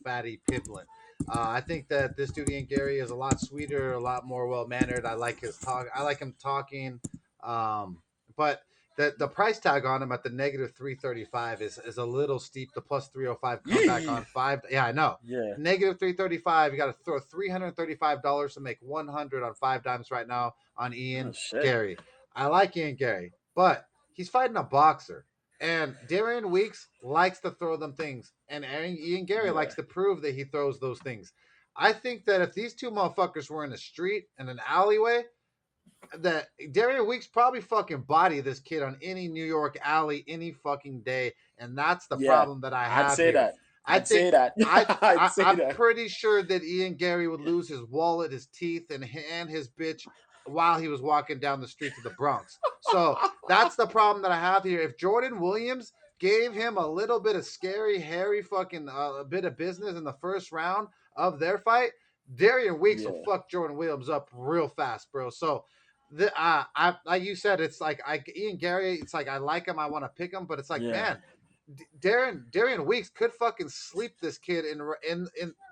Fatty Pimblett. I think that this dude Ian Gary is a lot sweeter, a lot more well mannered. I like his talk. I like him talking. But the price tag on him at the negative 335 is a little steep. The plus 305 comeback on 5. Yeah, I know. Yeah. Negative 335. You got to throw $335 to make 100 on 5 dimes right now on Ian Gary. I like Ian Gary, but he's fighting a boxer. And Darian Weeks likes to throw them things. And Ian Gary likes to prove that he throws those things. I think that if these two motherfuckers were in a street, in an alleyway, that Darian Weeks probably fucking body this kid on any New York alley any fucking day. And that's the problem that I have. I'd say that. I'd say that. I'm pretty sure that Ian Gary would lose his wallet, his teeth, and his bitch while he was walking down the streets of the Bronx. So that's the problem that I have here. If Jordan Williams gave him a little bit of scary, hairy fucking bit of business in the first round of their fight, Darian Weeks will fuck Jordan Williams up real fast, bro. So like you said, it's like Ian Gary, it's like I like him, I want to pick him, but it's like, man, Darian Weeks could fucking sleep this kid in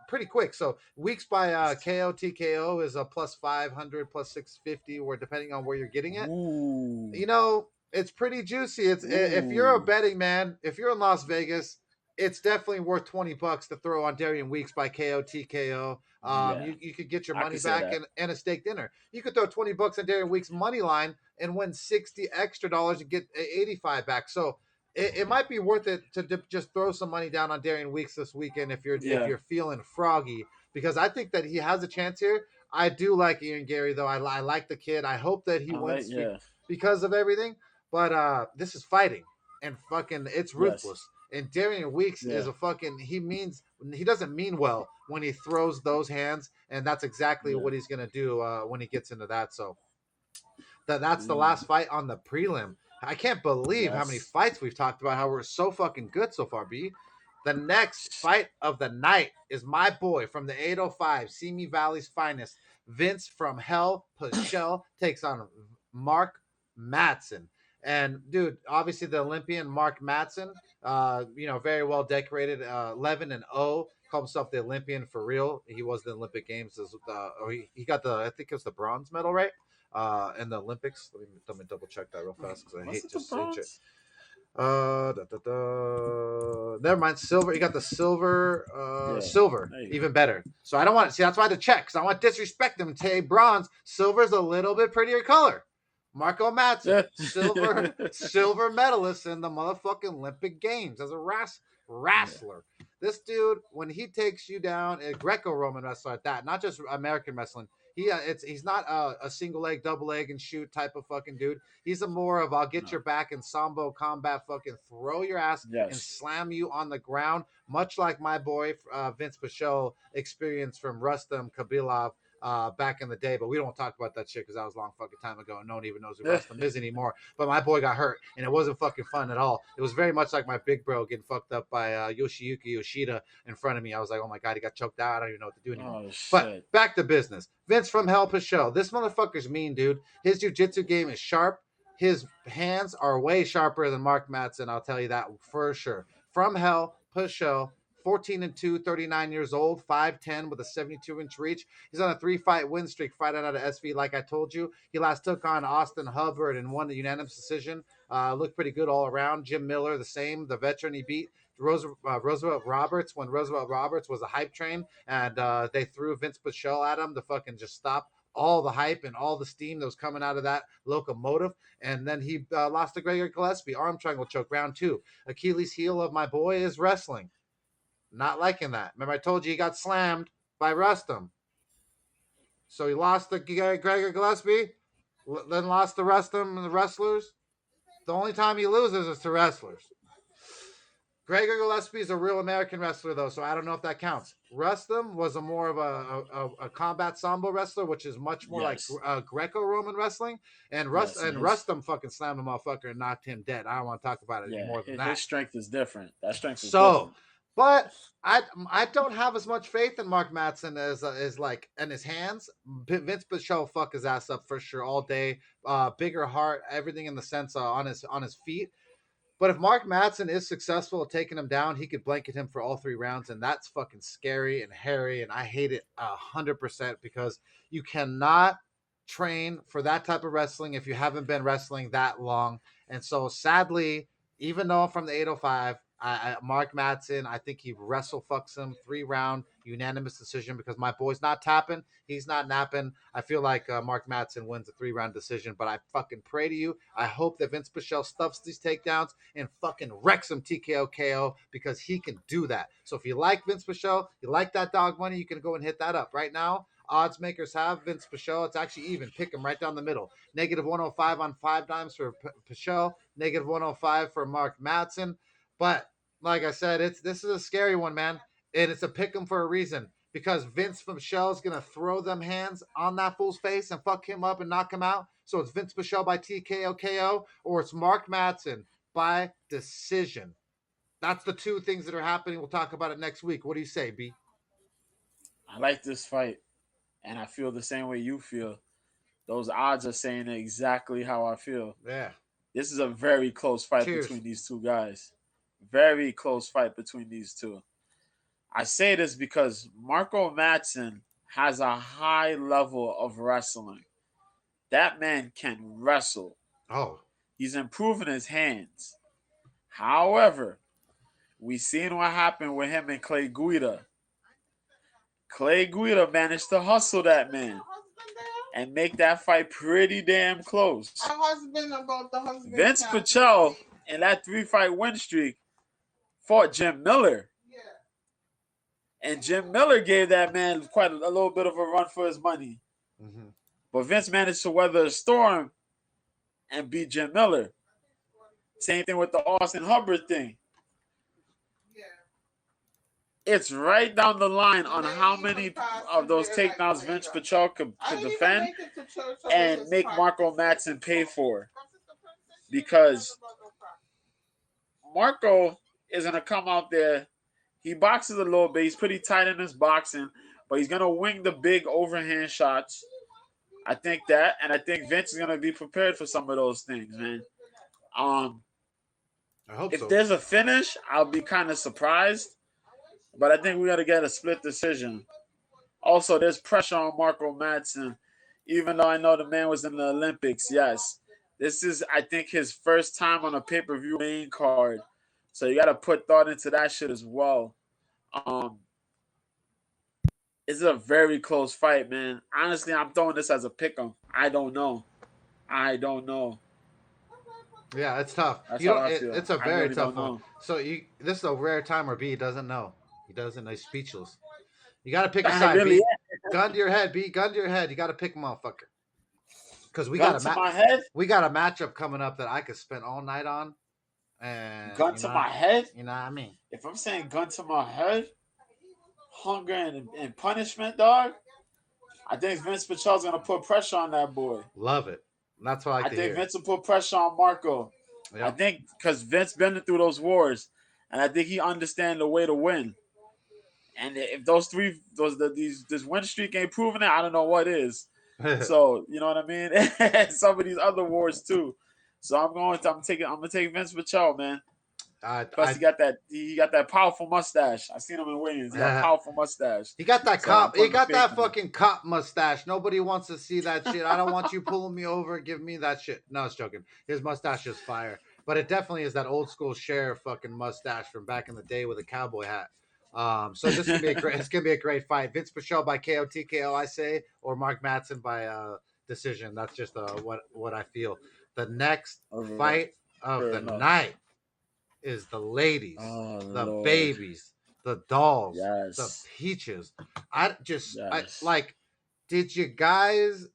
pretty quick. So Weeks by KO TKO is a plus 500, plus 650, or depending on where you're getting it. Ooh. You know, it's pretty juicy. It's if you're a betting man, if you're in Las Vegas, it's definitely worth $20 to throw on Darian Weeks by KO TKO. Yeah, You could get your I money could say back that. and a steak dinner. You could throw $20 on Darian Weeks money line and win 60 extra dollars and get 85 back. So it might be worth it to just throw some money down on Darian Weeks this weekend if Yeah, you're feeling froggy, because I think that he has a chance here. I do like Ian Gary though. I like the kid. I hope that he I like. wins Yeah, because of everything. But this is fighting and fucking it's yes, ruthless. And Darian Weeks is yeah, a fucking he doesn't mean well when he throws those hands, and that's exactly yeah. what he's gonna do when he gets into that. So that's the Mm, last fight on the prelim. I can't believe how many yes. fights we've talked about, how we're so fucking good so far, B. The next fight of the night is my boy from the 805, Simi Valley's finest, Vince from Hell Pichel takes on Mark Madsen. And dude, obviously the Olympian Mark Madsen, very well decorated, 11 and 0, called himself the Olympian for real. He was the Olympic Games as or he got the I think it was the bronze medal, right? In the Olympics. Let me double check that real fast because I Was hate it the just saying shit. bronze? Never mind. Silver. You got the silver. Yeah, Silver. there you go. Even better. So I don't want to see. That's why I had to check because I want to disrespect them. Say bronze. Silver's a little bit prettier color. Marco Madsen, Yeah, silver medalist in the motherfucking Olympic Games as a yeah. wrestler. This dude, when he takes you down, a Greco-Roman wrestler at that, not just American wrestling. He's not a single leg, double leg and shoot type of fucking dude. He's a more of I'll get No. your back in sambo combat, fucking throw your ass and Yes. slam you on the ground, much like my boy Vince Pichel experienced from Rustam Kabilov back in the day, but we don't talk about that shit because that was a long fucking time ago and no one even knows who Rustam is anymore. But my boy got hurt and it wasn't fucking fun at all. It was very much like my big bro getting fucked up by Yoshiyuki Yoshida in front of me. I was like, oh my God, he got choked out. I don't even know what to do anymore. Oh But shit. back to business. Vince from Hell Pichel. This motherfucker's mean, dude. His jiu-jitsu game is sharp. His hands are way sharper than Mark Madsen. I'll tell you that for sure. From Hell Pichel. 14 and 2, 39 years old, 5'10 with a 72-inch reach. He's on a 3-fight win streak fighting out of SV, like I told you. He last took on Austin Hubbard and won the unanimous decision. Looked pretty good all around. Jim Miller, the same, the veteran he beat. Roosevelt Roberts, when Roosevelt Roberts was a hype train, and they threw Vince Pichel at him to fucking just stop all the hype and all the steam that was coming out of that locomotive. And then he lost to Gregor Gillespie, arm triangle choke, round 2. Achilles heel of my boy is wrestling. Not liking that. Remember, I told you he got slammed by Rustum. So he lost to Gregor Gillespie, then lost to Rustum and the wrestlers. The only time he loses is to wrestlers. Gregor Gillespie is a real American wrestler, though, so I don't know if that counts. Rustum was a more of a combat sambo wrestler, which is much more like Yes. Greco-Roman wrestling. And Yes. And his Rustum fucking slammed a motherfucker and knocked him dead. I don't want to talk about it any yeah, more than his that. strength is different. That strength is So, different. but I don't have as much faith in Mark Madsen as like in his hands. Vince Pichel fuck his ass up for sure all day. Bigger heart, everything in the sense on his feet. But if Mark Madsen is successful at taking him down, he could blanket him for all 3 rounds, and that's fucking scary and hairy. And I hate it 100% because you cannot train for that type of wrestling if you haven't been wrestling that long. And so, sadly, even though I'm from the 805, Mark Madsen, I think he wrestle fucks him 3-round unanimous decision because my boy's not tapping, he's not napping. I feel like Mark Madsen wins a 3-round decision, but I fucking pray to you. I hope that Vince Pichel stuffs these takedowns and fucking wrecks him TKO KO because he can do that. So if you like Vince Pichel, you like that dog money, you can go and hit that up right now. Odds makers have Vince Pichel. It's actually even. Pick him right down the middle. Negative 105 on 5 dimes for Pichel. Negative 105 for Mark Madsen. But like I said, this is a scary one, man. And it's a pick 'em for a reason. Because Vince Pichel is gonna throw them hands on that fool's face and fuck him up and knock him out. So it's Vince Pichel by TKO KO, or it's Mark Madsen by decision. That's the 2 things that are happening. We'll talk about it next week. What do you say, B? I like this fight, and I feel the same way you feel. Those odds are saying exactly how I feel. Yeah. This is a very close fight Cheers. between these 2 guys. Very close fight between these 2. I say this because Marco Madsen has a high level of wrestling. That man can wrestle. Oh. He's improving his hands. However, We seen what happened with him and Clay Guida. Clay Guida managed to hustle that man and make that fight pretty damn close. Vince Pichel in that 3-fight win streak fought Jim Miller. And Jim Miller gave that man quite a little bit of a run for his money. Mm-hmm. But Vince managed to weather a storm and beat Jim Miller. Same thing with the Austin Hubbard thing. It's right down the line on how many of those takedowns Vince Pichel could defend and make Marco Madsen pay for. Because Marco is going to come out there. He boxes a little bit. He's pretty tight in his boxing, but he's going to wing the big overhand shots. I think that, and I think Vince is going to be prepared for some of those things, man. I hope if so. there's a finish, I'll be kind of surprised, but I think we're going to get a split decision. Also, there's pressure on Marco Madsen, even though I know the man was in the Olympics, yes. This is, I think, his first time on a pay-per-view main card. So you got to put thought into that shit as well. It's a very close fight, man. Honestly, I'm throwing this as a pick-em. I don't know. Yeah, it's tough. That's You how don't. I feel. It's a I very really tough don't one. know. So this is a rare time where B doesn't know. He doesn't. He's speechless. You got to pick a I side. really B. Gun to your head, B. Gun to your head. You got to pick motherfucker. Because we Gun got to my head? We got a matchup coming up that I could spend all night on. And Gun to my head? You know what I mean? If I'm saying gun to my head, hunger and punishment, dog, I think Vince Pichel's going to put pressure on that boy. Love it. That's what I think hear. Vince will put pressure on Marco. Yep. I think because Vince been through those wars, and I think he understands the way to win. And if this win streak ain't proving it, I don't know what is. So you know what I mean. Some of these other wars too. So I'm gonna take Vince Pichel, man. Plus he got that powerful mustache. I seen him in weigh-ins. He got a powerful mustache. He got that cop. He got that fucking cop mustache. Nobody wants to see that shit. I don't want you pulling me over. Give me that shit. No, I was joking. His mustache is fire, but it definitely is that old school sheriff fucking mustache from back in the day with a cowboy hat. So this is gonna be a great. It's gonna be a great fight. Vince Pichel by KO TKO, I say, or Mark Madsen by decision. That's just what I feel. The next fight of the night is the ladies, the Lord. Babies, the dolls, the peaches. I did you guys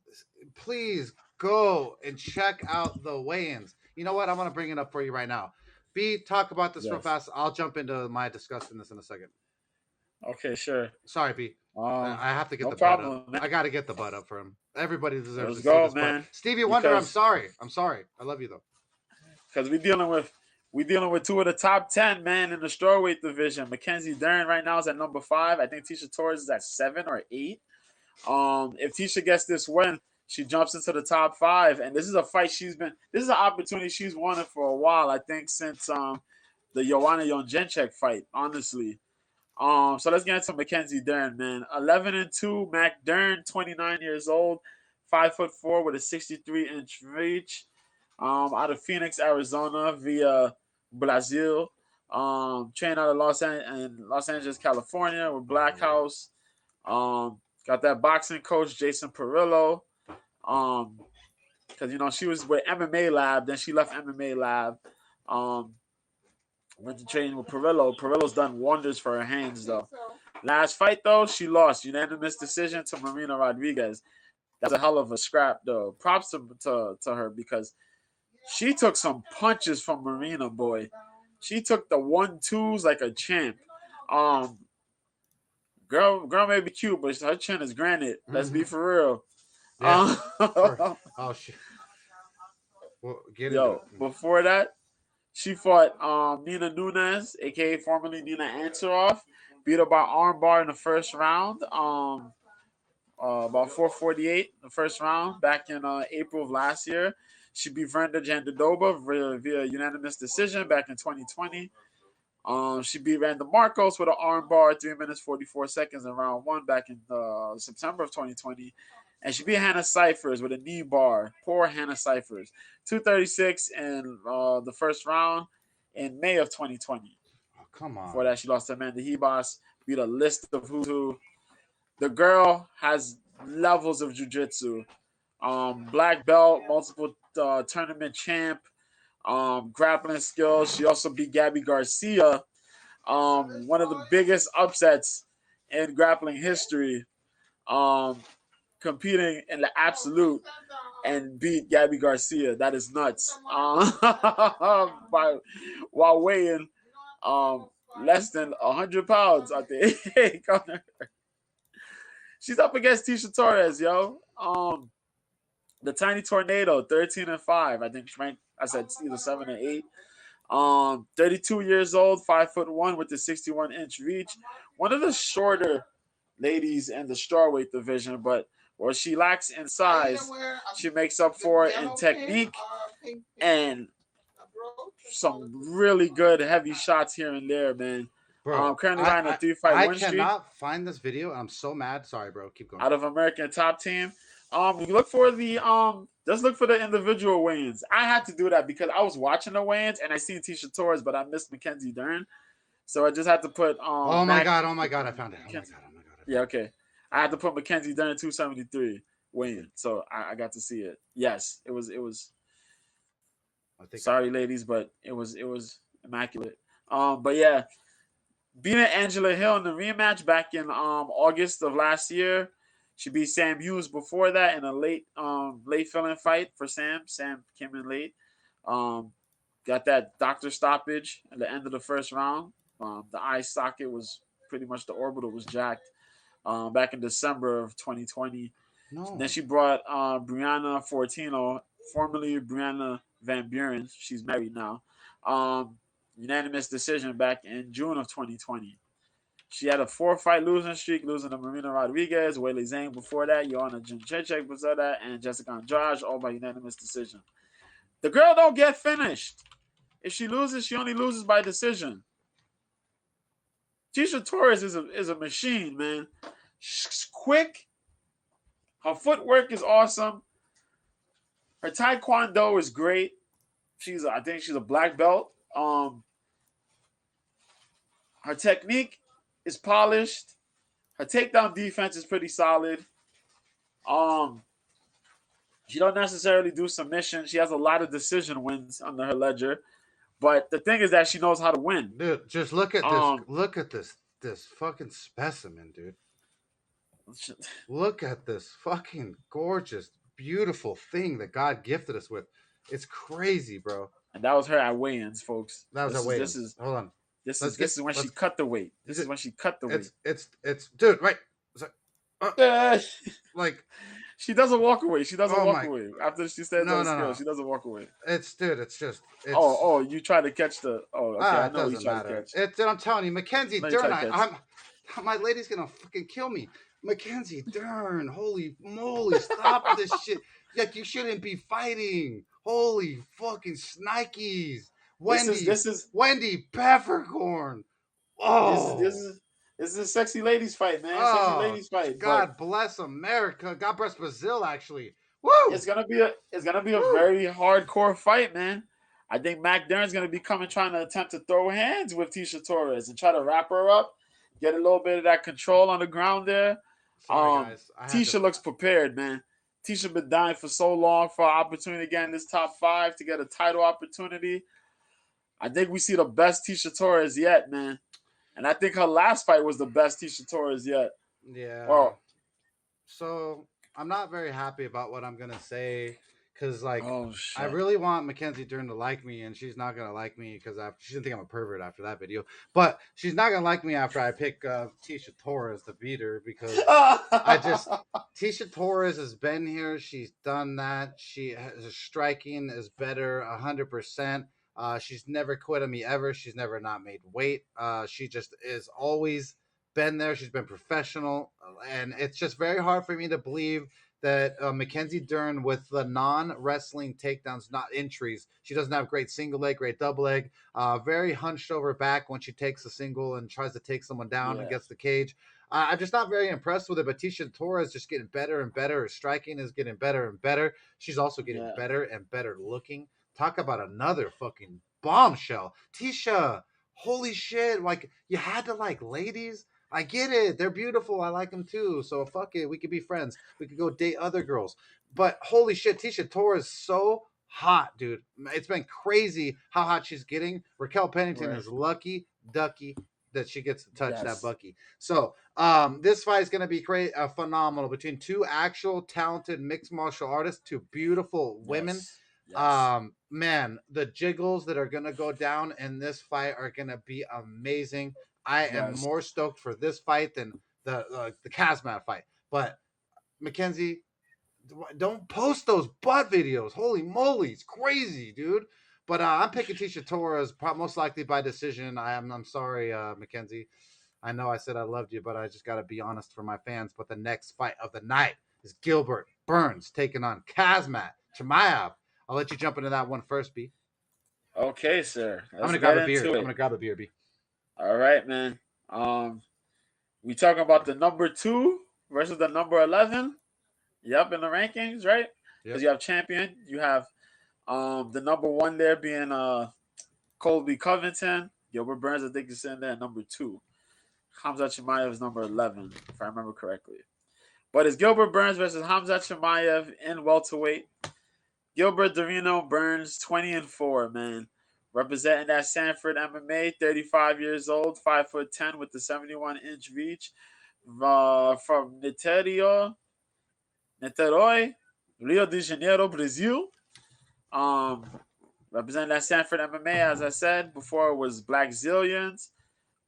please go and check out the weigh-ins? You know what? I'm gonna bring it up for you right now. B, talk about this real fast. I'll jump into my discussing this in a second. Okay, sure. Sorry, B. I have to get the problem, butt up. man. I got to get the butt up for him. Everybody deserves to go, see this man. butt. Stevie Wonder, I'm sorry. I love you though. Because we're dealing with two of the top 10, man, in the strawweight division. Mackenzie Dern right now is at number 5. I think Tisha Torres is at 7 or 8. If Tisha gets this win, she jumps into the top 5. And this is a fight this is an opportunity she's wanted for a while, I think, since the Joanna Jędrzejczyk fight, honestly. So let's get into Mackenzie Dern, man. 11-2, Mac Dern, 29 years old, 5'4" with a 63-inch reach. Out of Phoenix, Arizona, via Brazil. Trained out of Los Angeles, California, with Black House. Got that boxing coach, Jason Perillo. Because she was with MMA Lab, then she left MMA Lab. Went to train with Perillo. Perillo's done wonders for her hands, though. Last fight, though, she lost. Unanimous decision to Marina Rodriguez. That's a hell of a scrap, though. Props to her, because she took some punches from Marina, boy. She took the 1-2s like a champ. Girl may be cute, but her chin is granite. Let's be for real. Yeah. Oh shit. Well, before that, she fought Nina Nunes, aka formerly Nina Ansaroff. Beat her by armbar in the first round. About 4:48 the first round back in April of last year. She beat Brenda Jandiroba via unanimous decision back in 2020. She beat Randa Marcos with an armbar, 3 minutes 44 seconds in round 1 back in September of 2020. And she beat Hannah Cyphers with a knee bar. Poor Hannah Cyphers. 236 in the first round in May of 2020. come Before on. that, she lost to Amanda Hebos. Beat a list of who's who. The girl has levels of jujitsu. Black belt, multiple tournament champ, grappling skills. She also beat Gabby Garcia, one of the biggest upsets in grappling history, competing in the absolute and beat Gabby Garcia. That is nuts. While weighing less than 100 pounds, I think. She's up against Tisha Torres, yo. The Tiny Tornado, 13-5. I think she ranked, I said either 7 or 8. 32 years old, 5'1" with the 61-inch reach. One of the shorter ladies in the strawweight division, but what she lacks in size, she makes up for it in technique and some really good heavy shots here and there, man. Bro, Currently riding a 3-fight I win streak cannot find this video. I'm so mad. Sorry, bro. Keep going. out of American Top Team. You look for the just look for the individual weigh-ins. I had to do that because I was watching the weigh-ins and I seen Tisha Torres, but I missed Mackenzie Dern. So I just had to put Oh my god, oh my god, I found it. Oh my god, oh my god. Yeah, okay. I had to put Mackenzie Dern 273 weigh-in. So I got to see it. Yes, it was sorry ladies, but it was immaculate. But yeah, beating Angela Hill in the rematch back in August of last year. She beat Sam Hughes before that in a late fill-in fight for Sam. Sam came in late. Got that doctor stoppage at the end of the first round. The eye socket was pretty much, the orbital was jacked back in December of 2020. No. Then she brought Brianna Fortino, formerly Brianna Van Buren. She's married now. Unanimous decision back in June of 2020. She had a 4-fight losing streak, losing to Marina Rodriguez, Weili Zhang before that, Joanna Jędrzejczyk before that, and Jessica Andrade, all by unanimous decision. The girl don't get finished. If she loses, she only loses by decision. Tisha Torres is a machine, man. She's quick. Her footwork is awesome. Her taekwondo is great. I think she's a black belt. Her technique is polished. Her takedown defense is pretty solid. She don't necessarily do submission. She has a lot of decision wins under her ledger. But the thing is that she knows how to win. Dude, just look at this. Look at this fucking specimen, dude. Look at this fucking gorgeous, beautiful thing that God gifted us with. It's crazy, bro. And that was her at weigh-ins, folks. That was her weigh-ins. Hold on. This is when she cut the weight. This is when she cut the weight. It's dude, right? Like she doesn't walk away. She doesn't walk away after she stands on the scale. She doesn't walk away. It's just. You try to catch the. Oh, okay. I know you try to catch. I'm telling you, Mackenzie Dern. My lady's gonna fucking kill me. Mackenzie Dern, holy moly! Stop this shit. Like you shouldn't be fighting. Holy fucking snikes. Wendy Peppercorn. Oh, this is a sexy ladies fight, man. Sexy ladies fight. God bless America. God bless Brazil. Actually, woo! It's gonna be a very hardcore fight, man. I think Mac Dern's gonna be trying to attempt to throw hands with Tisha Torres and try to wrap her up, get a little bit of that control on the ground there. Sorry, guys. Tisha looks prepared, man. Tisha been dying for so long for an opportunity to get in this top 5 to get a title opportunity. I think we see the best Tisha Torres yet, man. And I think her last fight was the best Tisha Torres yet. Yeah. Well, so I'm not very happy about what I'm gonna say because, like, I really want Mackenzie Dern to like me, and she's not gonna like me because she didn't think I'm a pervert after that video. But she's not gonna like me after I pick Tisha Torres to beat her because Tisha Torres has been here. She's done that. Her striking is better 100%. She's never quit on me ever. She's never not made weight. She just is always been there. She's been professional. And it's just very hard for me to believe that Mackenzie Dern, with the non-wrestling takedowns, not entries, she doesn't have great single leg, great double leg, very hunched over back when she takes a single and tries to take someone down and gets the cage. I'm just not very impressed with it, but Tisha Torres just getting better and better. Her striking is getting better and better. She's also getting better and better looking. Talk about another fucking bombshell. Tisha, holy shit, like you had to like ladies. I get it. They're beautiful. I like them too. So fuck it. We could be friends. We could go date other girls. But holy shit, Tisha Torres is so hot, dude. It's been crazy how hot she's getting. Raquel Pennington Right. is lucky ducky that she gets to touch that Yes. Bucky. So this fight is going to be great, phenomenal between two actual talented mixed martial artists, two beautiful women. Yes. Yes. Man, the jiggles that are going to go down in this fight are going to be amazing. I am Yes. more stoked for this fight than the Kazmat fight. But Mackenzie, don't post those butt videos. Holy moly, it's crazy, dude. But I'm picking Tisha Torres, most likely by decision. I'm sorry, Mackenzie. I know I said I loved you, but I just got to be honest for my fans. But the next fight of the night is Gilbert Burns taking on Kazmat Chimaev. I'll let you jump into that one first, B. Okay, sir. I'm Let's gonna grab get a beer. into I'm it. gonna grab a beer, B. All right, man. We talking about the number 2 versus the number 11. Yep, in the rankings, right? Because Yep. you have champion, you have the number 1 there being Colby Covington. Gilbert Burns, I think, is sitting there at number 2. Hamza Chimaev is number 11, if I remember correctly. But it's Gilbert Burns versus Hamza Chimaev in welterweight. Gilbert Dorino Burns, 20-4, man. Representing that Sanford MMA, 35 years old, 5'10" with the 71-inch reach. From Niterói, Rio de Janeiro, Brazil. Um, Representing that Sanford MMA, as I said before, it was Black Zillions,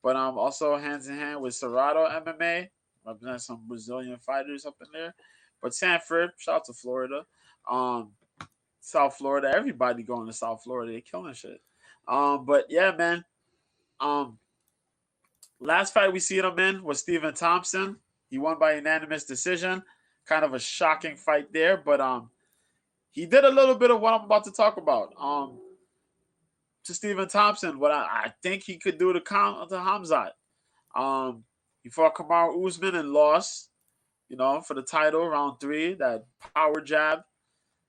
but also hands in hand with Serrato MMA. Represent some Brazilian fighters up in there. But Sanford, shout out to Florida. South Florida, everybody going to South Florida, they killing shit. But yeah, man. Last fight we seen him in was Stephen Thompson. He won by unanimous decision. Kind of a shocking fight there, but he did a little bit of what I'm about to talk about. To Stephen Thompson, what I think he could do to Hamzat. He fought Kamaru Usman and lost, for the title, round 3, that power jab.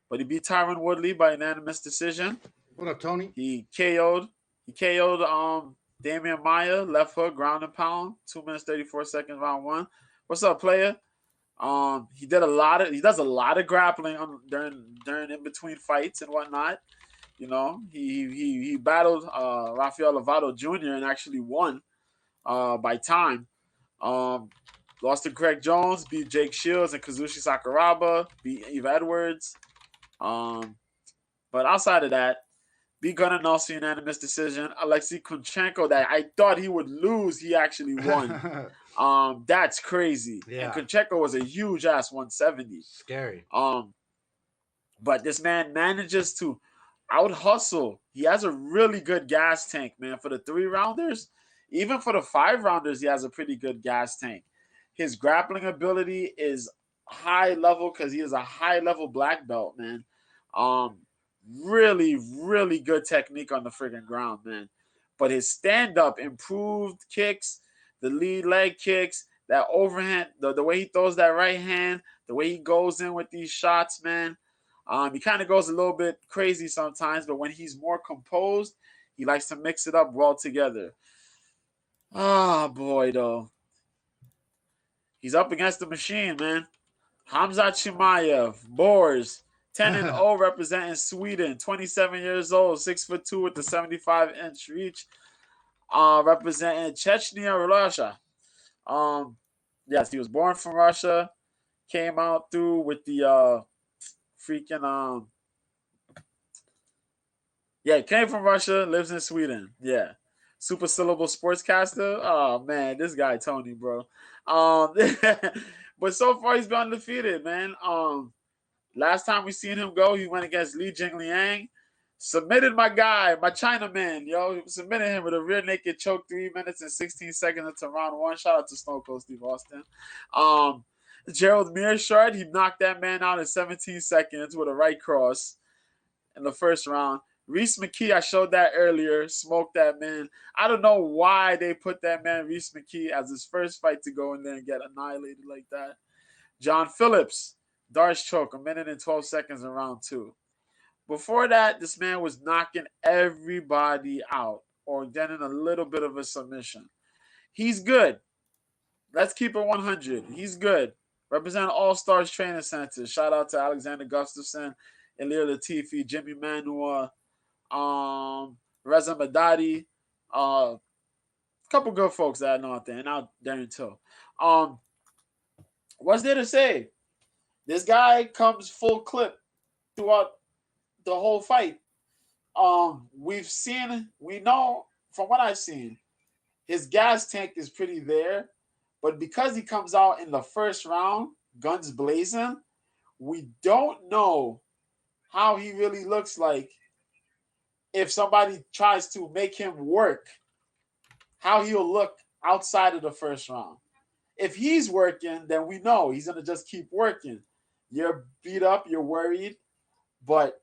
But he beat Tyron Woodley by unanimous decision. What up, Tony? He KO'd Damian Maya, left hook, ground and pound, 2 minutes 34 seconds, round 1. What's up, player? He does a lot of grappling during in between fights and whatnot. He battled Rafael Lovato Jr. and actually won by time. Lost to Greg Jones, beat Jake Shields and Kazushi Sakuraba, beat Eve Edwards. But outside of that, beat Gunnar Nelson unanimous decision. Alexei Kunchenko, that I thought he would lose, he actually won. That's crazy. Yeah. And Kunchenko was a huge ass 170. Scary. But this man manages to out hustle. He has a really good gas tank, man. For the 3-rounders, even for the 5-rounders, he has a pretty good gas tank. His grappling ability is high level because he is a high level black belt, man. Really, really good technique on the friggin' ground, man. But his stand-up, improved kicks, the lead leg kicks, that overhand, the way he throws that right hand, the way he goes in with these shots, man. He kind of goes a little bit crazy sometimes, but when he's more composed, he likes to mix it up well together. Ah, boy, though. He's up against the machine, man. Hamzat Chimaev, Boers, 10-0, representing Sweden, 27 years old, 6'2" with the 75-inch reach, representing Chechnya, Russia. Yes, he was born from Russia, came out through with the freaking yeah, came from Russia, lives in Sweden. Yeah. Super syllable sportscaster. Oh man, this guy Tony, bro. But so far he's been undefeated, man. Last time we seen him go, he went against Li Jingliang. Submitted my guy, my Chinaman, yo. He submitted him with a rear naked choke, 3 minutes and 16 seconds into round 1. Shout out to Stone Cold Steve Austin. Gerald Mearshart, he knocked that man out in 17 seconds with a right cross in the first round. Reese McKee, I showed that earlier, smoked that man. I don't know why they put that man, Reese McKee, as his first fight to go in there and get annihilated like that. John Phillips, Darce choke, 1 minute and 12 seconds in round 2. Before that, this man was knocking everybody out. or getting a little bit of a submission. He's good. Let's keep it 100. He's good. Represent All Stars Training Center. Shout out to Alexander Gustafson, Ilir Latifi, Jimmy Manua, Reza Madadi, a couple good folks that I know out there, and out there until. What's there to say? This guy comes full clip throughout the whole fight. We know from what I've seen, his gas tank is pretty there, but because he comes out in the first round, guns blazing, we don't know how he really looks like if somebody tries to make him work, how he'll look outside of the first round. If he's working, then we know he's going to just keep working. You're beat up, you're worried, but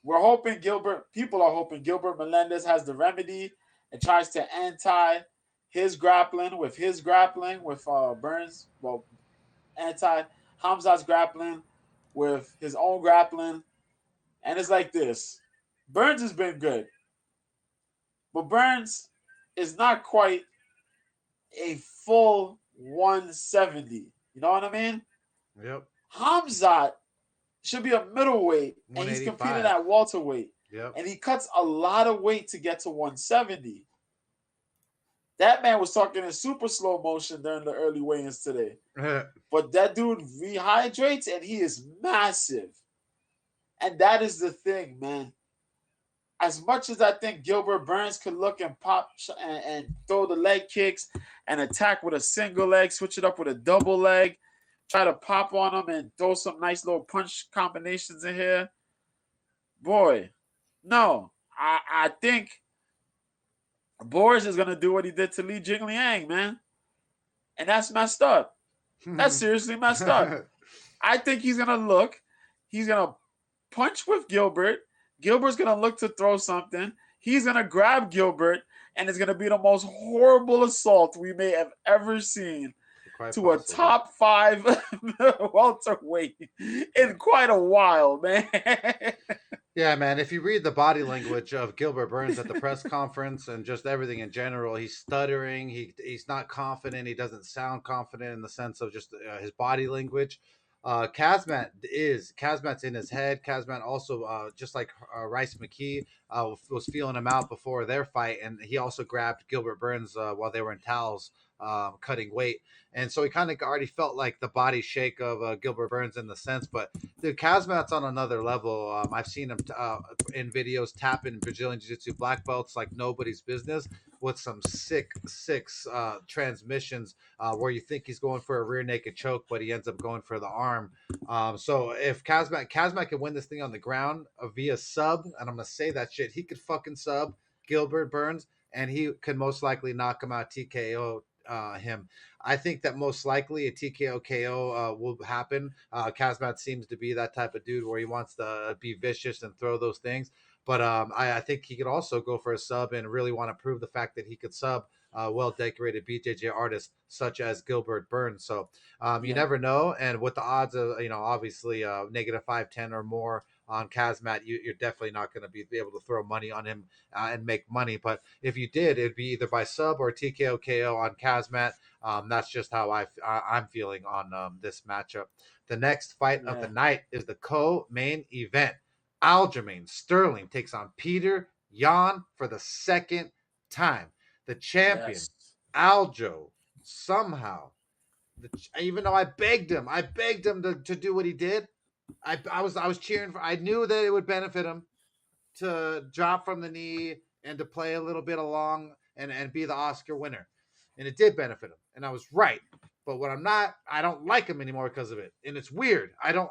people are hoping Gilbert Melendez has the remedy and tries to anti his grappling with Burns, well, anti Hamzat's grappling with his own grappling. And it's like this. Burns has been good, but Burns is not quite a full 170. You know what I mean? Yep. Hamzat should be a middleweight, and he's competing at welterweight. Yep. And he cuts a lot of weight to get to 170. That man was talking in super slow motion during the early weigh-ins today. But that dude rehydrates, and he is massive. And that is the thing, man. As much as I think Gilbert Burns could look and pop and throw the leg kicks and attack with a single leg, switch it up with a double leg, try to pop on him and throw some nice little punch combinations in here. Boy, no. I think Boris is going to do what he did to Li Jingliang, man. And that's messed up. That's seriously messed up. I think he's going to punch with Gilbert. Gilbert's going to look to throw something. He's going to grab Gilbert, and it's going to be the most horrible assault we may have ever seen to a top 5 welterweight in quite a while, man. Yeah, man. If you read the body language of Gilbert Burns at the press conference and just everything in general, he's stuttering. He's not confident. He doesn't sound confident in the sense of just his body language. Kazmat's in his head. Kazmat also, just like Rice McKee, was feeling him out before their fight, and he also grabbed Gilbert Burns while they were in towels, cutting weight. And so he kind of already felt like the body shake of Gilbert Burns in the sense, but dude, Kazmat's on another level. I've seen him in videos tapping Brazilian Jiu-Jitsu black belts like nobody's business with some sick transmissions where you think he's going for a rear naked choke, but he ends up going for the arm. So if Kazmat can win this thing on the ground via sub, and I'm going to say that shit, he could fucking sub Gilbert Burns, and he could most likely knock him out, TKO him. I think that most likely a TKO KO will happen. Kazmat seems to be that type of dude where he wants to be vicious and throw those things. But I think he could also go for a sub and really want to prove the fact that he could sub well-decorated BJJ artists such as Gilbert Burns. So you never know. And with the odds of, obviously negative 510 or more on Kazmat, you're definitely not going to be able to throw money on him and make money. But if you did, it'd be either by sub or TKO KO on Kazmat. That's just how I'm feeling on this matchup. The next fight of the night is the co-main event. Aljamain Sterling takes on Peter Yan for the second time. The champion, Aljo, somehow, even though I begged him to do what he did. I was cheering for. I knew that it would benefit him to drop from the knee and to play a little bit along and be the Oscar winner, and it did benefit him, and I was right. But what I don't like him anymore because of it, and it's weird. I don't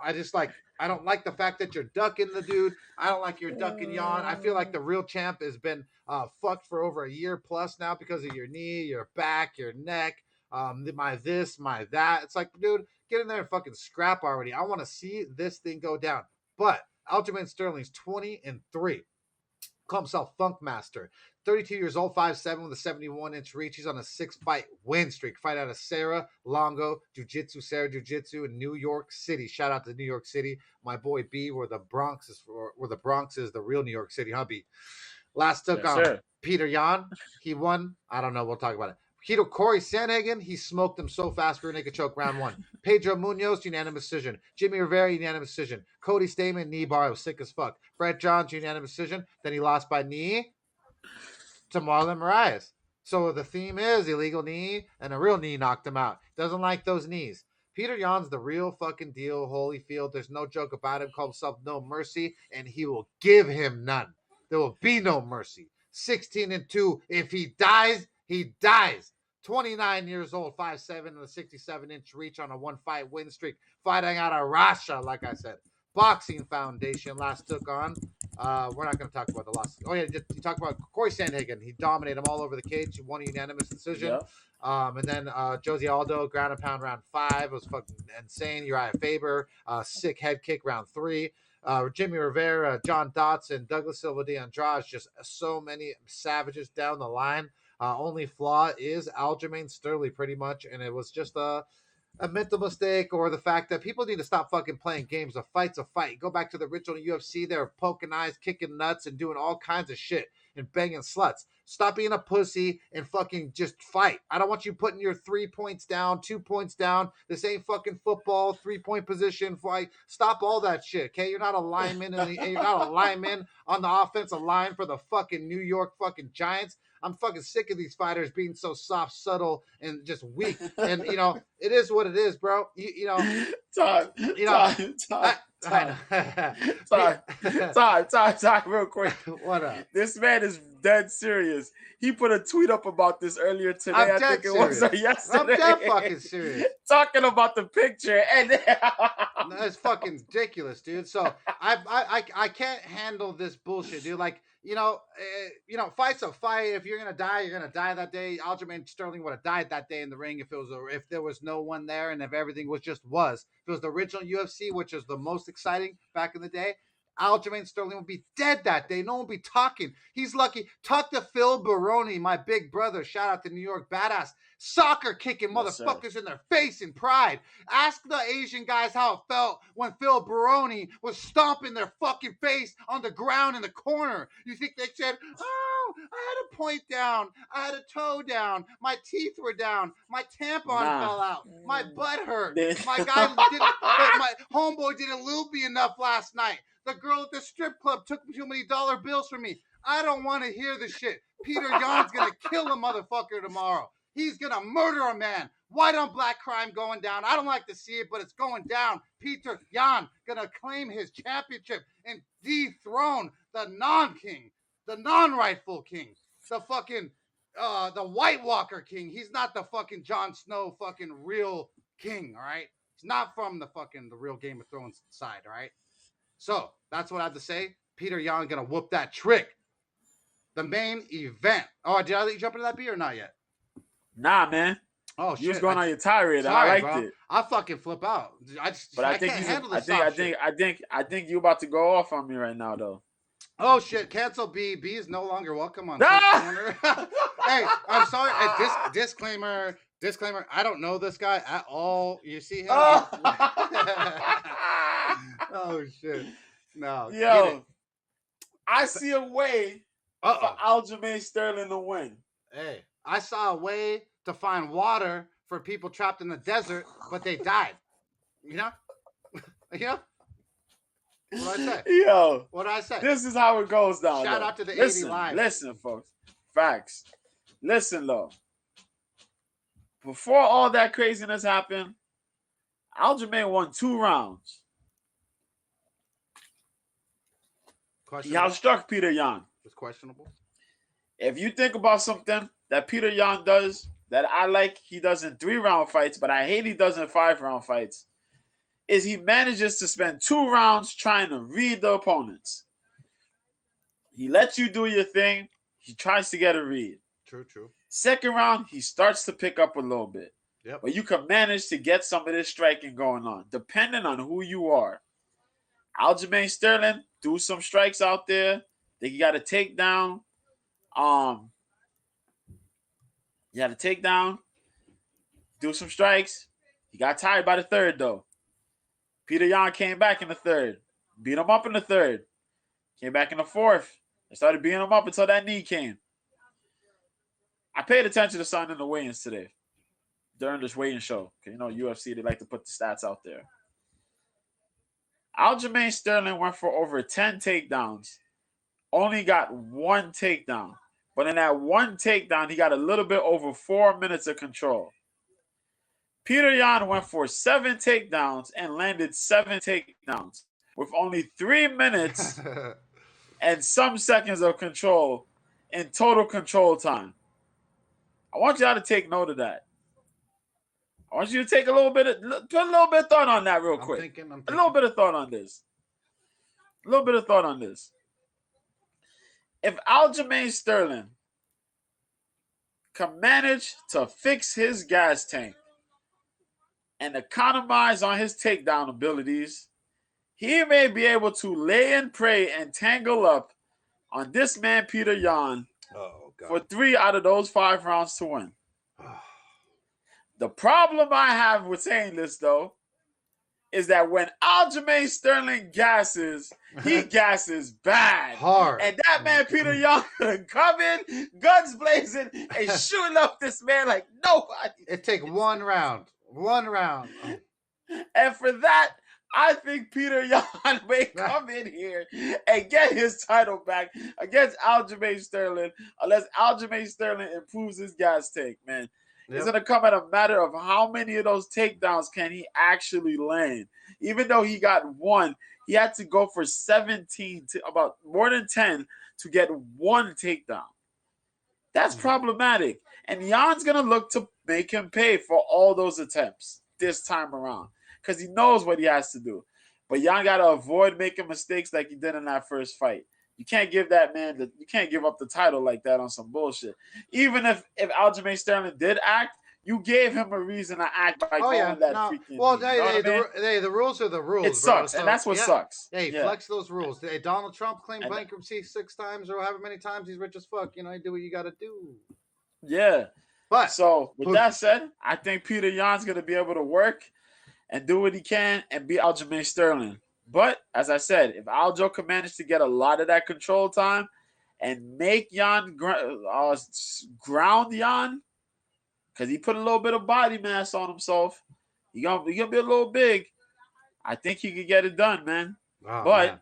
like the fact that you're ducking the dude. I don't like your ducking Yan. I feel like the real champ has been fucked for over a year plus now because of your knee, your back, your neck, my this, my that. It's like, dude, get in there and fucking scrap already. I want to see this thing go down. But Aljamain Sterling's 20-3. Call himself Funk Master. 32 years old, 5'7", with a 71-inch reach. He's on a 6-fight win streak. Fight out of Sarah Longo Sarah Jiu-Jitsu in New York City. Shout out to New York City. My boy B, where the Bronx is the real New York City, huh, B? Last took Yes, on sir. Peter Yan. He won. I don't know. We'll talk about it. Corey Sandhagen, he smoked him so fast rear naked choke round 1. Pedro Munoz, unanimous decision. Jimmy Rivera, unanimous decision. Cody Stamen, knee bar, was sick as fuck. Brett Johns, unanimous decision. Then he lost by knee to Marlon Moraes. So the theme is illegal knee, and a real knee knocked him out. Doesn't like those knees. Peter Yan's the real fucking deal, Holyfield. There's no joke about him. Called himself No Mercy, and he will give him none. There will be no mercy. 16-2. If he dies, he dies. 29 years old, 5'7", and a 67-inch reach on a 1-fight win streak. Fighting out of Russia, like I said. Boxing Foundation last took on. We're not going to talk about the loss. Oh, yeah, you talk about Corey Sandhagen. He dominated him all over the cage. He won a unanimous decision. Yep. And then Josie Aldo, ground and pound round 5. It was fucking insane. Uriah Faber, sick head kick round 3. Jimmy Rivera, John Dotson, Douglas Silva de Andrade, just so many savages down the line. Only flaw is Aljamain Sterling, pretty much, and it was just a mental mistake, or the fact that people need to stop fucking playing games. A fight's a fight. Go back to the original UFC. They're poking eyes, kicking nuts, and doing all kinds of shit and banging sluts. Stop being a pussy and fucking just fight. I don't want you putting your 3 points down, 2 points down. This ain't fucking football, 3-point position fight. Stop all that shit, okay? You're not a lineman, and you're not a lineman on the offensive line for the fucking New York fucking Giants. I'm fucking sick of these fighters being so soft, subtle, and just weak. And it is what it is, bro. Time, real quick. What up? This man is dead serious. He put a tweet up about this earlier today. I'm I think it was yesterday. I'm dead fucking serious. Talking about the picture, and that's fucking ridiculous, dude. So I can't handle this bullshit, dude. Like, fight's a fight. If you're gonna die, you're gonna die that day. Aljamain Sterling would have died that day in the ring if there was no one there, and if everything was. If it was the original UFC, which is the most exciting back in the day, Aljamain Sterling would be dead that day. No one would be talking. He's lucky. Talk to Phil Baroni, my big brother. Shout out to New York Badass. Soccer kicking motherfuckers in their face in pride. Ask the Asian guys how it felt when Phil Baroni was stomping their fucking face on the ground in the corner. You think they said, oh, I had a point down. I had a toe down. My teeth were down. My tampon fell out. My butt hurt. My homeboy didn't lube me enough last night. The girl at the strip club took too many dollar bills from me. I don't want to hear the shit. Peter Yan's going to kill a motherfucker tomorrow. He's going to murder a man. White on black crime going down. I don't like to see it, but it's going down. Peter Yan going to claim his championship and dethrone the non-king, the non-rightful king, the fucking, the White Walker king. He's not the fucking Jon Snow fucking real king, all right? He's not from the real Game of Thrones side, all right? So that's what I have to say. Peter Yan gonna whoop that trick. The main event. Oh, did I let you jump into that beer or not yet? Nah, man. Oh, shit. You was going on your tirade. Sorry, I liked bro. it. I fucking flip out. I can't handle this. I think you about to go off on me right now, though. Oh shit! Cancel B. B is no longer welcome on Corner. Hey, I'm sorry. Disclaimer. I don't know this guy at all. You see him? Oh shit! No. Yo, I see a way for Aljamain Sterling to win. Hey, I saw a way to find water for people trapped in the desert, but they died. You know? What did I say? Yo, what did I say? This is how it goes down. Shout out to the 80 Live. Listen, folks. Facts. Listen, though. Before all that craziness happened, Aljamain won 2 rounds. He outstruck Peter Yan. It's questionable. If you think about something that Peter Yan does that I like, he does in 3-round fights, but I hate he does in 5-round fights, is he manages to spend 2 rounds trying to read the opponents. He lets you do your thing. He tries to get a read. True. Second round, he starts to pick up a little bit. Yep. But you can manage to get some of this striking going on, depending on who you are. Aljamain Sterling, do some strikes out there. Then you got to take down. Do some strikes. He got tired by the third, though. Peter Yan came back in the third. Beat him up in the third. Came back in the fourth. They started beating him up until that knee came. I paid attention to something in the weigh-ins today during this weigh-in show. You know, UFC, they like to put the stats out there. Aljamain Sterling went for over 10 takedowns, only got one takedown. But in that one takedown, he got a little bit over 4 minutes of control. Peter Yan went for 7 takedowns and landed 7 takedowns with only 3 minutes and some seconds of control in total control time. I want y'all to take note of that. I want you to take put a little bit of thought on that real quick. I'm thinking. A little bit of thought on this. If Aljamain Sterling can manage to fix his gas tank and economize on his takedown abilities, he may be able to lay and pray and tangle up on this man, Peter Yan, for 3 out of those 5 rounds to win. The problem I have with saying this, though, is that when Aljamain Sterling gasses, he gasses bad. Hard. And that man, Peter Yan, come in, guns blazing, and shooting up this man like nobody. It take one round. And for that, I think Peter Yan may come in here and get his title back against Aljamain Sterling unless Aljamain Sterling improves his gas tank, man. Yep. It's going to come at a matter of how many of those takedowns can he actually land. Even though he got 1, he had to go for 17, about more than 10 to get 1 takedown. That's problematic. And Jan's going to look to make him pay for all those attempts this time around because he knows what he has to do. But Yan got to avoid making mistakes like he did in that first fight. You can't give that man you can't give up the title like that on some bullshit. Even if Aljamain Sterling did act, you gave him a reason to act by going that freaking. Well, the rules are the rules. It sucks, and that's what sucks. Hey, flex those rules. Hey, Donald Trump claimed bankruptcy 6 times or however many times. He's rich as fuck. You know, you do what you got to do. Yeah. But so with that said, I think Peter Yan's gonna be able to work and do what he can and beat Aljamain Sterling. But as I said, if Aljo can manage to get a lot of that control time and make Yan ground Yan, because he put a little bit of body mass on himself, he gonna be a little big. I think he could get it done, man. Oh, but man,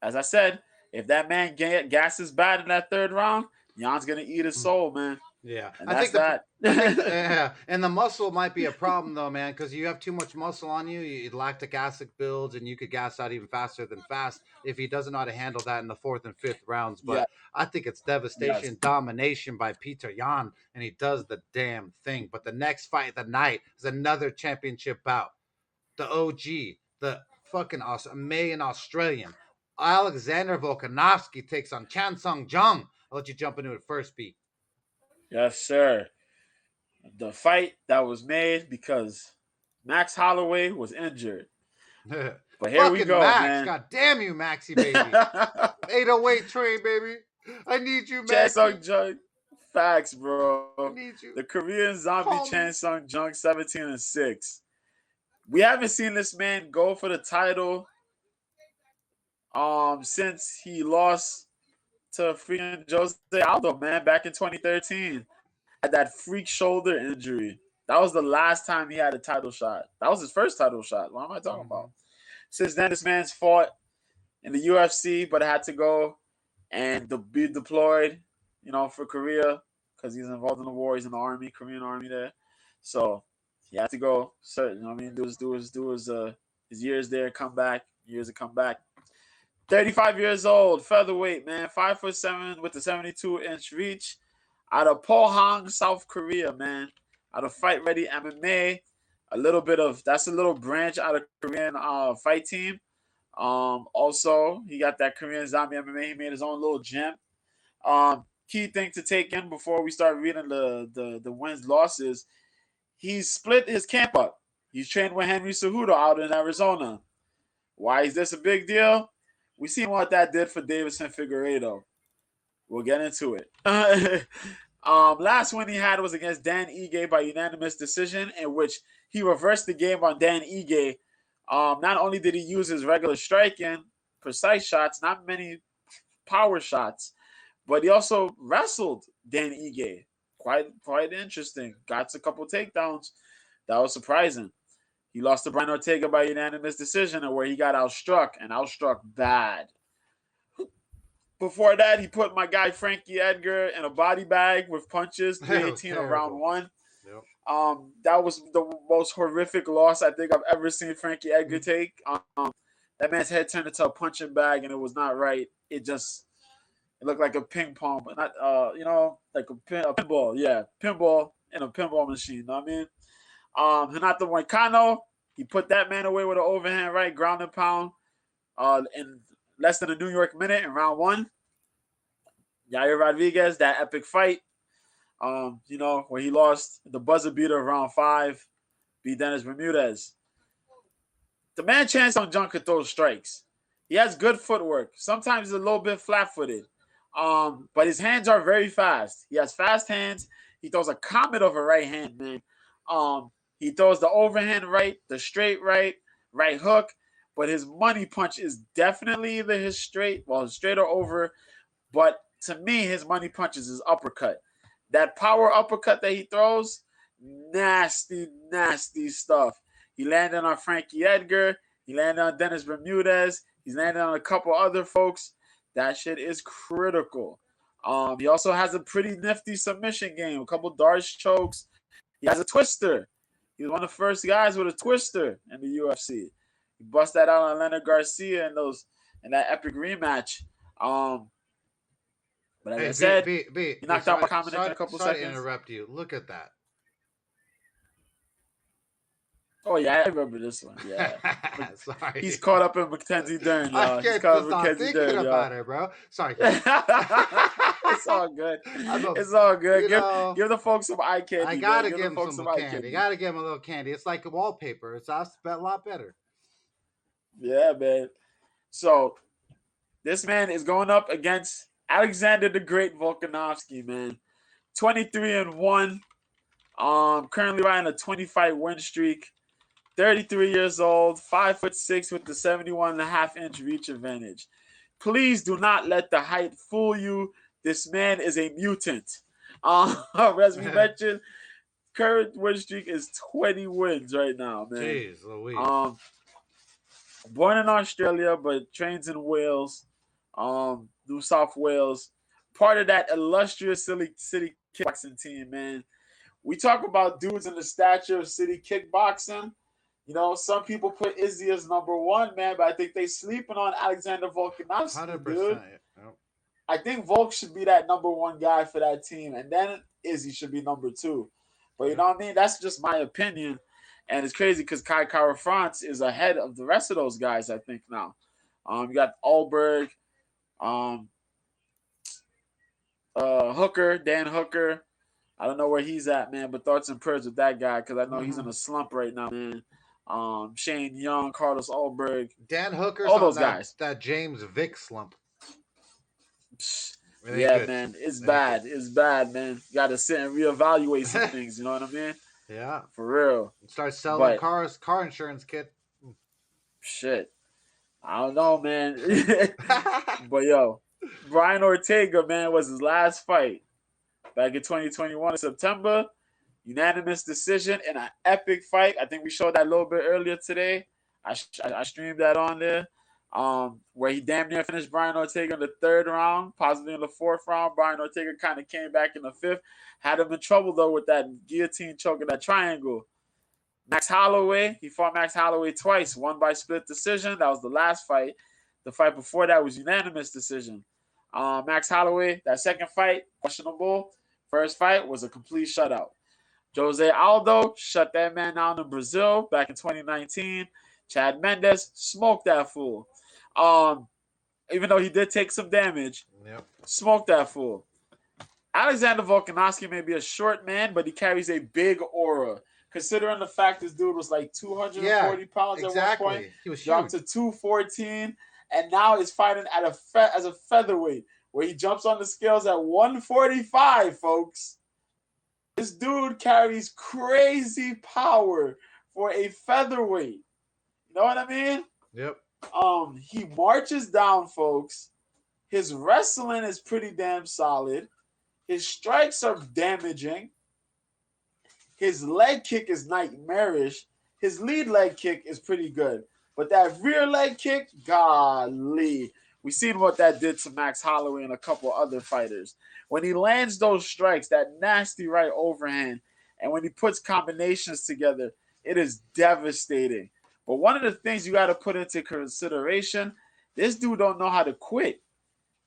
as I said, if that man gasses bad in that 3rd round, Yan's gonna eat his soul, man. Yeah, and I think that. And the muscle might be a problem though, man, because you have too much muscle on you. Lactic acid builds, and you could gas out even faster than fast if he doesn't know how to handle that in the 4th and 5th rounds. But I think it's devastation, domination by Peter Yan, and he does the damn thing. But the next fight of the night is another championship bout. The OG, the fucking Mayan Australian, Alexander Volkanovski takes on Chan Sung Jung. I'll let you jump into it first, Pete. Yes, sir. The fight that was made because Max Holloway was injured. But here we go, Max. man. God damn you, Maxie, baby. 808 train, baby. I need you, Max. Chan Sung Jung. Facts, bro. I need you. The Korean zombie Chan Sung Jung, 17-6. We haven't seen this man go for the title since he lost to freaking Jose Aldo, man, back in 2013. Had that freak shoulder injury. That was the last time he had a title shot. That was his first title shot. What am I talking about? Since then, this man's fought in the UFC, but had to go and be deployed, for Korea because he's involved in the war. He's in the army, Korean army there. So he had to go, do his years there, come back, years to come back. 35 years old, featherweight, man, 5'7" with the 72-inch reach, out of Pohang, South Korea, man. Out of Fight Ready MMA, that's a little branch out of Korean fight team. Also, he got that Korean Zombie MMA. He made his own little gym. Key thing to take in before we start reading the wins losses, he split his camp up. He's trained with Henry Cejudo out in Arizona. Why is this a big deal? We seen what that did for Davison Figueiredo. We'll get into it. Last win he had was against Dan Ige by unanimous decision, in which he reversed the game on Dan Ige. Not only did he use his regular striking, precise shots, not many power shots, but he also wrestled Dan Ige. Quite interesting. Got a couple takedowns. That was surprising. He lost to Brian Ortega by unanimous decision, where he got outstruck bad. Before that, he put my guy Frankie Edgar in a body bag with punches, 318 of round one. Yep. That was the most horrific loss I think I've ever seen Frankie Edgar take. That man's head turned into a punching bag, and it was not right. It looked like a ping pong, but not like a pinball. Yeah, pinball in a pinball machine. You know what I mean? Renato Moicano, he put that man away with an overhand right, ground and pound, in less than a New York minute in round one. Yair Rodriguez, that epic fight, where he lost the buzzer beater of round 5, beat Dennis Bermudez. The man Chan Sung Jung could throw strikes. He has good footwork. Sometimes he's a little bit flat-footed. But his hands are very fast. He has fast hands. He throws a comet of a right hand, man. He throws the overhand right, the straight right hook. But his money punch is definitely either his straight or over. But to me, his money punch is his uppercut. That power uppercut that he throws, nasty, nasty stuff. He landed on Frankie Edgar. He landed on Dennis Bermudez. He's landed on a couple other folks. That shit is critical. He also has a pretty nifty submission game, a couple darts chokes. He has a twister. He was one of the first guys with a twister in the UFC. He bust that out on Leonard Garcia in that epic rematch. But as I said, he knocked out Muhammad in a couple seconds. Sorry to interrupt you. Look at that. Oh, yeah, I remember this one. Yeah. Sorry. He's caught up in Mackenzie Dern, y'all. He's caught up in Mackenzie Dern, about it, bro. Sorry. It's all good. It's all good. Give the folks some eye candy. I gotta give them some candy. Gotta give them a little candy. It's like a wallpaper. It's a lot better. Yeah, man. So this man is going up against Alexander the Great Volkanovski, man. 23-1. Currently riding a 20-fight win streak. 33 years old, 5'6" with the 71.5-inch reach advantage. Please do not let the height fool you. This man is a mutant. As we mentioned, current win streak is 20 wins right now, man. Jeez Louise. Born in Australia, but trains in Wales, New South Wales. Part of that illustrious city kickboxing team, man. We talk about dudes in the stature of city kickboxing. You know, some people put Izzy as number 1, man, but I think they sleeping on Alexander Volkanovski, 100%, dude. Yep. I think Volk should be that number 1 guy for that team, and then Izzy should be number 2. But you know what I mean? That's just my opinion. And it's crazy because Kai Kara France is ahead of the rest of those guys, I think, now. You got Alberg, Hooker, Dan Hooker. I don't know where he's at, man, but thoughts and prayers with that guy because I know he's in a slump right now, man. Shane Young, Carlos Alberg, Dan Hooker's all those guys. That James Vick slump. Yeah, good. Man, it's bad. It's bad, man. You got to sit and reevaluate some things. You know what I mean? Yeah, for real. Start selling car insurance kit. Shit, I don't know, man. But yo, Brian Ortega, man, was his last fight back in 2021 in September. Unanimous decision in an epic fight. I think we showed that a little bit earlier today. I streamed that on there. Where he damn near finished Brian Ortega in the 3rd round, possibly in the 4th round. Brian Ortega kind of came back in the 5th. Had him in trouble, though, with that guillotine choke in that triangle. Max Holloway, he fought Max Holloway twice, won by split decision. That was the last fight. The fight before that was unanimous decision. Max Holloway, that second fight, questionable. First fight was a complete shutout. Jose Aldo shut that man down in Brazil back in 2019. Chad Mendes smoked that fool. Even though he did take some damage, smoked that fool. Alexander Volkanovski may be a short man, but he carries a big aura. Considering the fact this dude was like 240 pounds at one point, he was dropped to 214, and now is fighting at as a featherweight, where he jumps on the scales at 145, folks. This dude carries crazy power for a featherweight. You know what I mean? Yep. He marches down, folks. His wrestling is pretty damn solid. His strikes are damaging. His leg kick is nightmarish. His lead leg kick is pretty good. But that rear leg kick, golly. We seen what that did to Max Holloway and a couple other fighters. When he lands those strikes, that nasty right overhand, and when he puts combinations together, it is devastating. But one of the things you got to put into consideration, this dude don't know how to quit.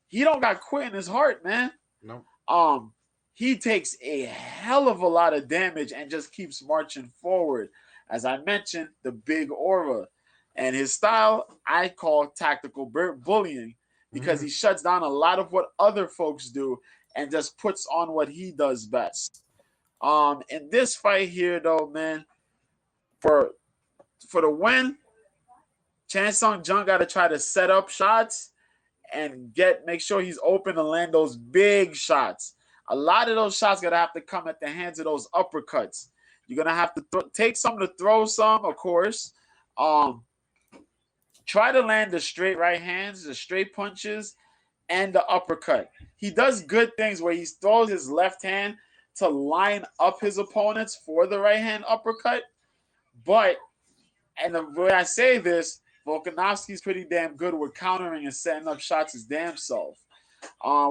He don't got quit in his heart, man. No. He takes a hell of a lot of damage and just keeps marching forward. As I mentioned, the big aura. And his style, I call tactical bullying because he shuts down a lot of what other folks do and just puts on what he does best. In this fight here, though, man, for the win, Chan Sung Jung got to try to set up shots and make sure he's open to land those big shots. A lot of those shots gonna have to come at the hands of those uppercuts. You're gonna have to take some to throw some, of course. Try to land the straight right hands, the straight punches, and the uppercut. He does good things where he throws his left hand to line up his opponents for the right hand uppercut. But, and the way I say this, Volkanovski's pretty damn good with countering and setting up shots his damn self.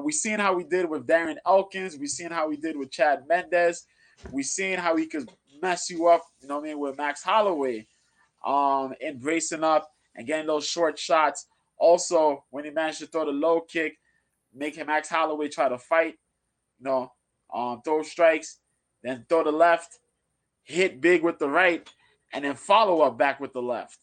We seen how we did with Darren Elkins. We seen how we did with Chad Mendes. We seen how he could mess you up, you know what I mean, with Max Holloway. Embracing up and getting those short shots. Also, when he managed to throw the low kick, make Max Holloway try to fight, throw strikes, then throw the left, hit big with the right, and then follow up back with the left.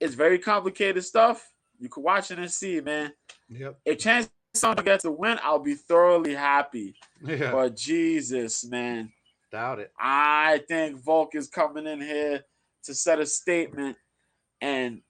It's very complicated stuff. You can watch it and see, man. Yep. If Chance Sung gets a win, I'll be thoroughly happy. Yeah. But Jesus, man. Doubt it. I think Volk is coming in here to set a statement. And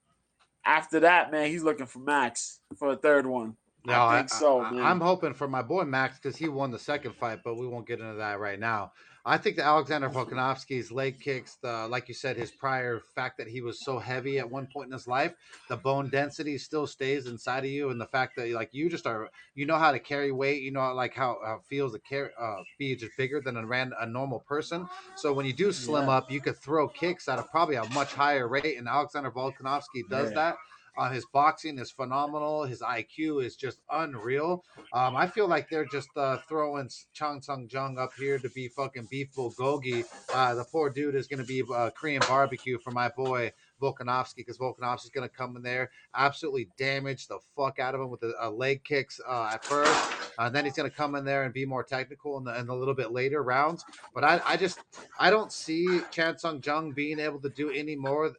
after that, man, he's looking for Max for a third one. No, I think so, man. I'm hoping for my boy Max because he won the second fight, but we won't get into that right now. I think that Alexander Volkanovski's leg kicks, like you said, his prior fact that he was so heavy at one point in his life, the bone density still stays inside of you, and the fact that like you just are, you know how to carry weight, you know like how it feels to carry, be just bigger than a normal person. So when you do slim up, you could throw kicks at probably a much higher rate, and Alexander Volkanovski does that. His boxing is phenomenal. His IQ is just unreal. I feel like they're just throwing Chang Sung Jung up here to be fucking beef bulgogi. The poor dude is going to be Korean barbecue for my boy Volkanovski because Volkanovski's going to come in there, absolutely damage the fuck out of him with the leg kicks at first. And then he's going to come in there and be more technical in the little bit later rounds. But I don't see Chan Sung Jung being able to do any more.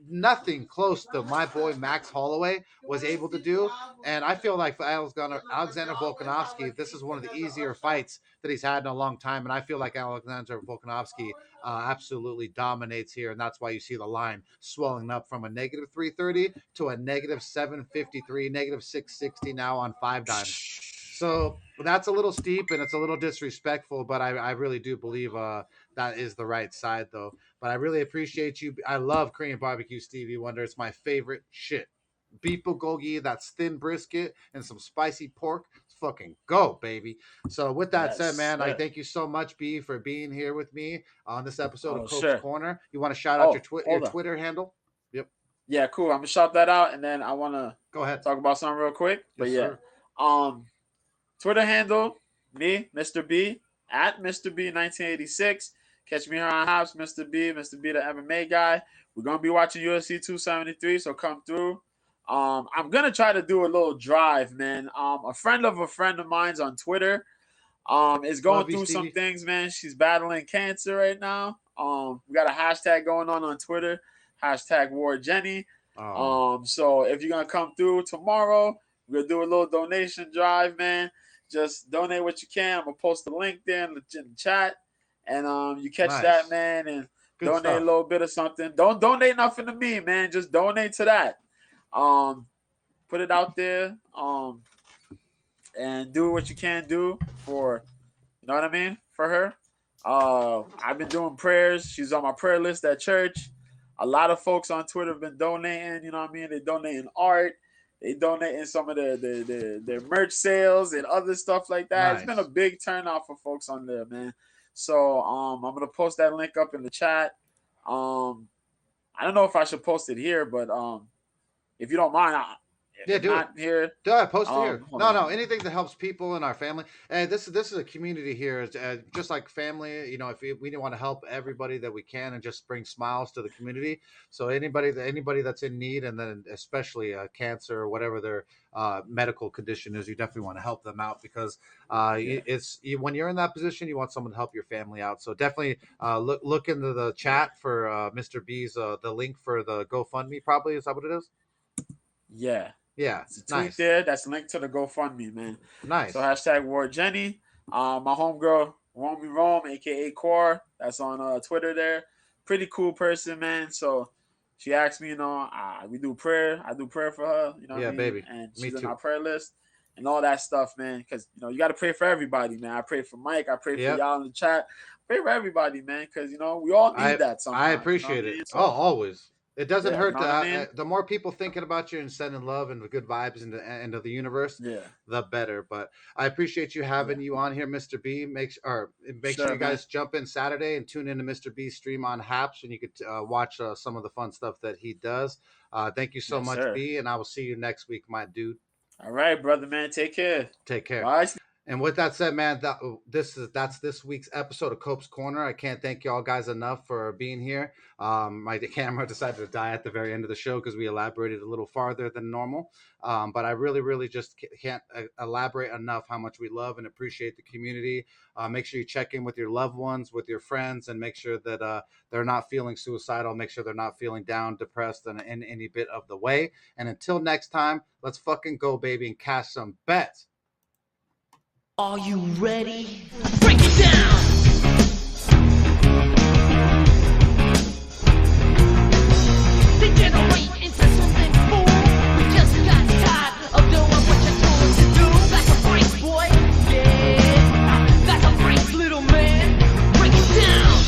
Nothing close to my boy Max Holloway was able to do. And I feel like for Alexander Volkanovski, this is one of the easier fights that he's had in a long time. And I feel like Alexander Volkanovski absolutely dominates here. And that's why you see the line swelling up from a negative 330 to a negative 753, negative 660 now on 5-dimes. So that's a little steep and it's a little disrespectful, but I really do believe that is the right side, though. But I really appreciate you. I love Korean barbecue Stevie Wonder. It's my favorite shit. Beef bulgogi, that's thin brisket, and some spicy pork. Let's fucking go, baby. So with that said, man, I thank you so much, B, for being here with me on this episode of Coach's Corner. You want to shout out your Twitter handle? Yep. Yeah, cool. I'm gonna shout that out, and then I want to go ahead talk about something real quick. But yes, Twitter handle, me, Mr. B, at Mr. B 1986. Catch me here on Hops, Mr. B the MMA guy. We're going to be watching UFC 273, so come through. I'm going to try to do a little drive, man. A friend of mine's on Twitter is going through some things, man. She's battling cancer right now. We got a hashtag going on Twitter, hashtag #WarJenny. So if you're going to come through tomorrow, we're going to do a little donation drive, man. Just donate what you can. I'm going to post the link there in the chat. And you catch that, man, and good donate stuff. A little bit of something. Don't donate nothing to me, man. Just donate to that. Put it out there. And do what you can do for, you know what I mean, for her. I've been doing prayers. She's on my prayer list at church. A lot of folks on Twitter have been donating, you know what I mean? They're donating art. They donating some of their merch sales and other stuff like that. It's been a big turnout for folks on there, man. So I'm gonna post that link up in the chat. I don't know if I should post it here, but if you don't mind, do it here. Do it. Post it here. No, anything that helps people in our family. And this is a community here, just like family. You know, if we want to help everybody that we can and just bring smiles to the community. So anybody that's in need, and then especially cancer or whatever their medical condition is, you definitely want to help them out, because when you're in that position, you want someone to help your family out. So definitely look into the chat for Mr. B's the link for the GoFundMe. Probably, is that what it is? Yeah, it's a tweet there. That's linked to the GoFundMe, man. Nice. So hashtag War Jenny. My homegirl Romy Rome, aka Core, that's on Twitter there. Pretty cool person, man. So she asked me, we do prayer. I do prayer for her, you know what I mean? Baby. And she's on our prayer list and all that stuff, man. Because you got to pray for everybody, man. I pray for Mike. I pray for y'all in the chat. Pray for everybody, man. Because we all need that sometimes. I appreciate it. So, always. It doesn't hurt. The more people thinking about you and sending love and the good vibes into the universe, the better. But I appreciate you having you on here, Mr. B. Make sure you guys jump in Saturday and tune into Mr. B's stream on Haps, and you could watch some of the fun stuff that he does. Thank you so much, B, and I will see you next week, my dude. All right, brother, man. Take care. Take care. Bye. And with that said, man, that's this week's episode of Cope's Corner. I can't thank y'all guys enough for being here. My camera decided to die at the very end of the show because we elaborated a little farther than normal. But I really just can't elaborate enough how much we love and appreciate the community. Make sure you check in with your loved ones, with your friends, and make sure that they're not feeling suicidal. Make sure they're not feeling down, depressed in any bit of the way. And until next time, let's fucking go, baby, and cash some bets. Are you ready? Break it down! Degenerate into something cool. We just got tired of doing what you told us to do. That's a break, boy. Yeah. That's a break, little man. Break it down!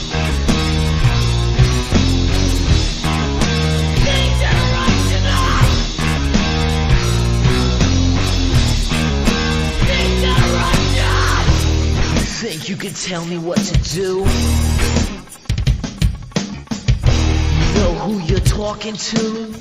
Think you can tell me what to do? Know who you're talking to?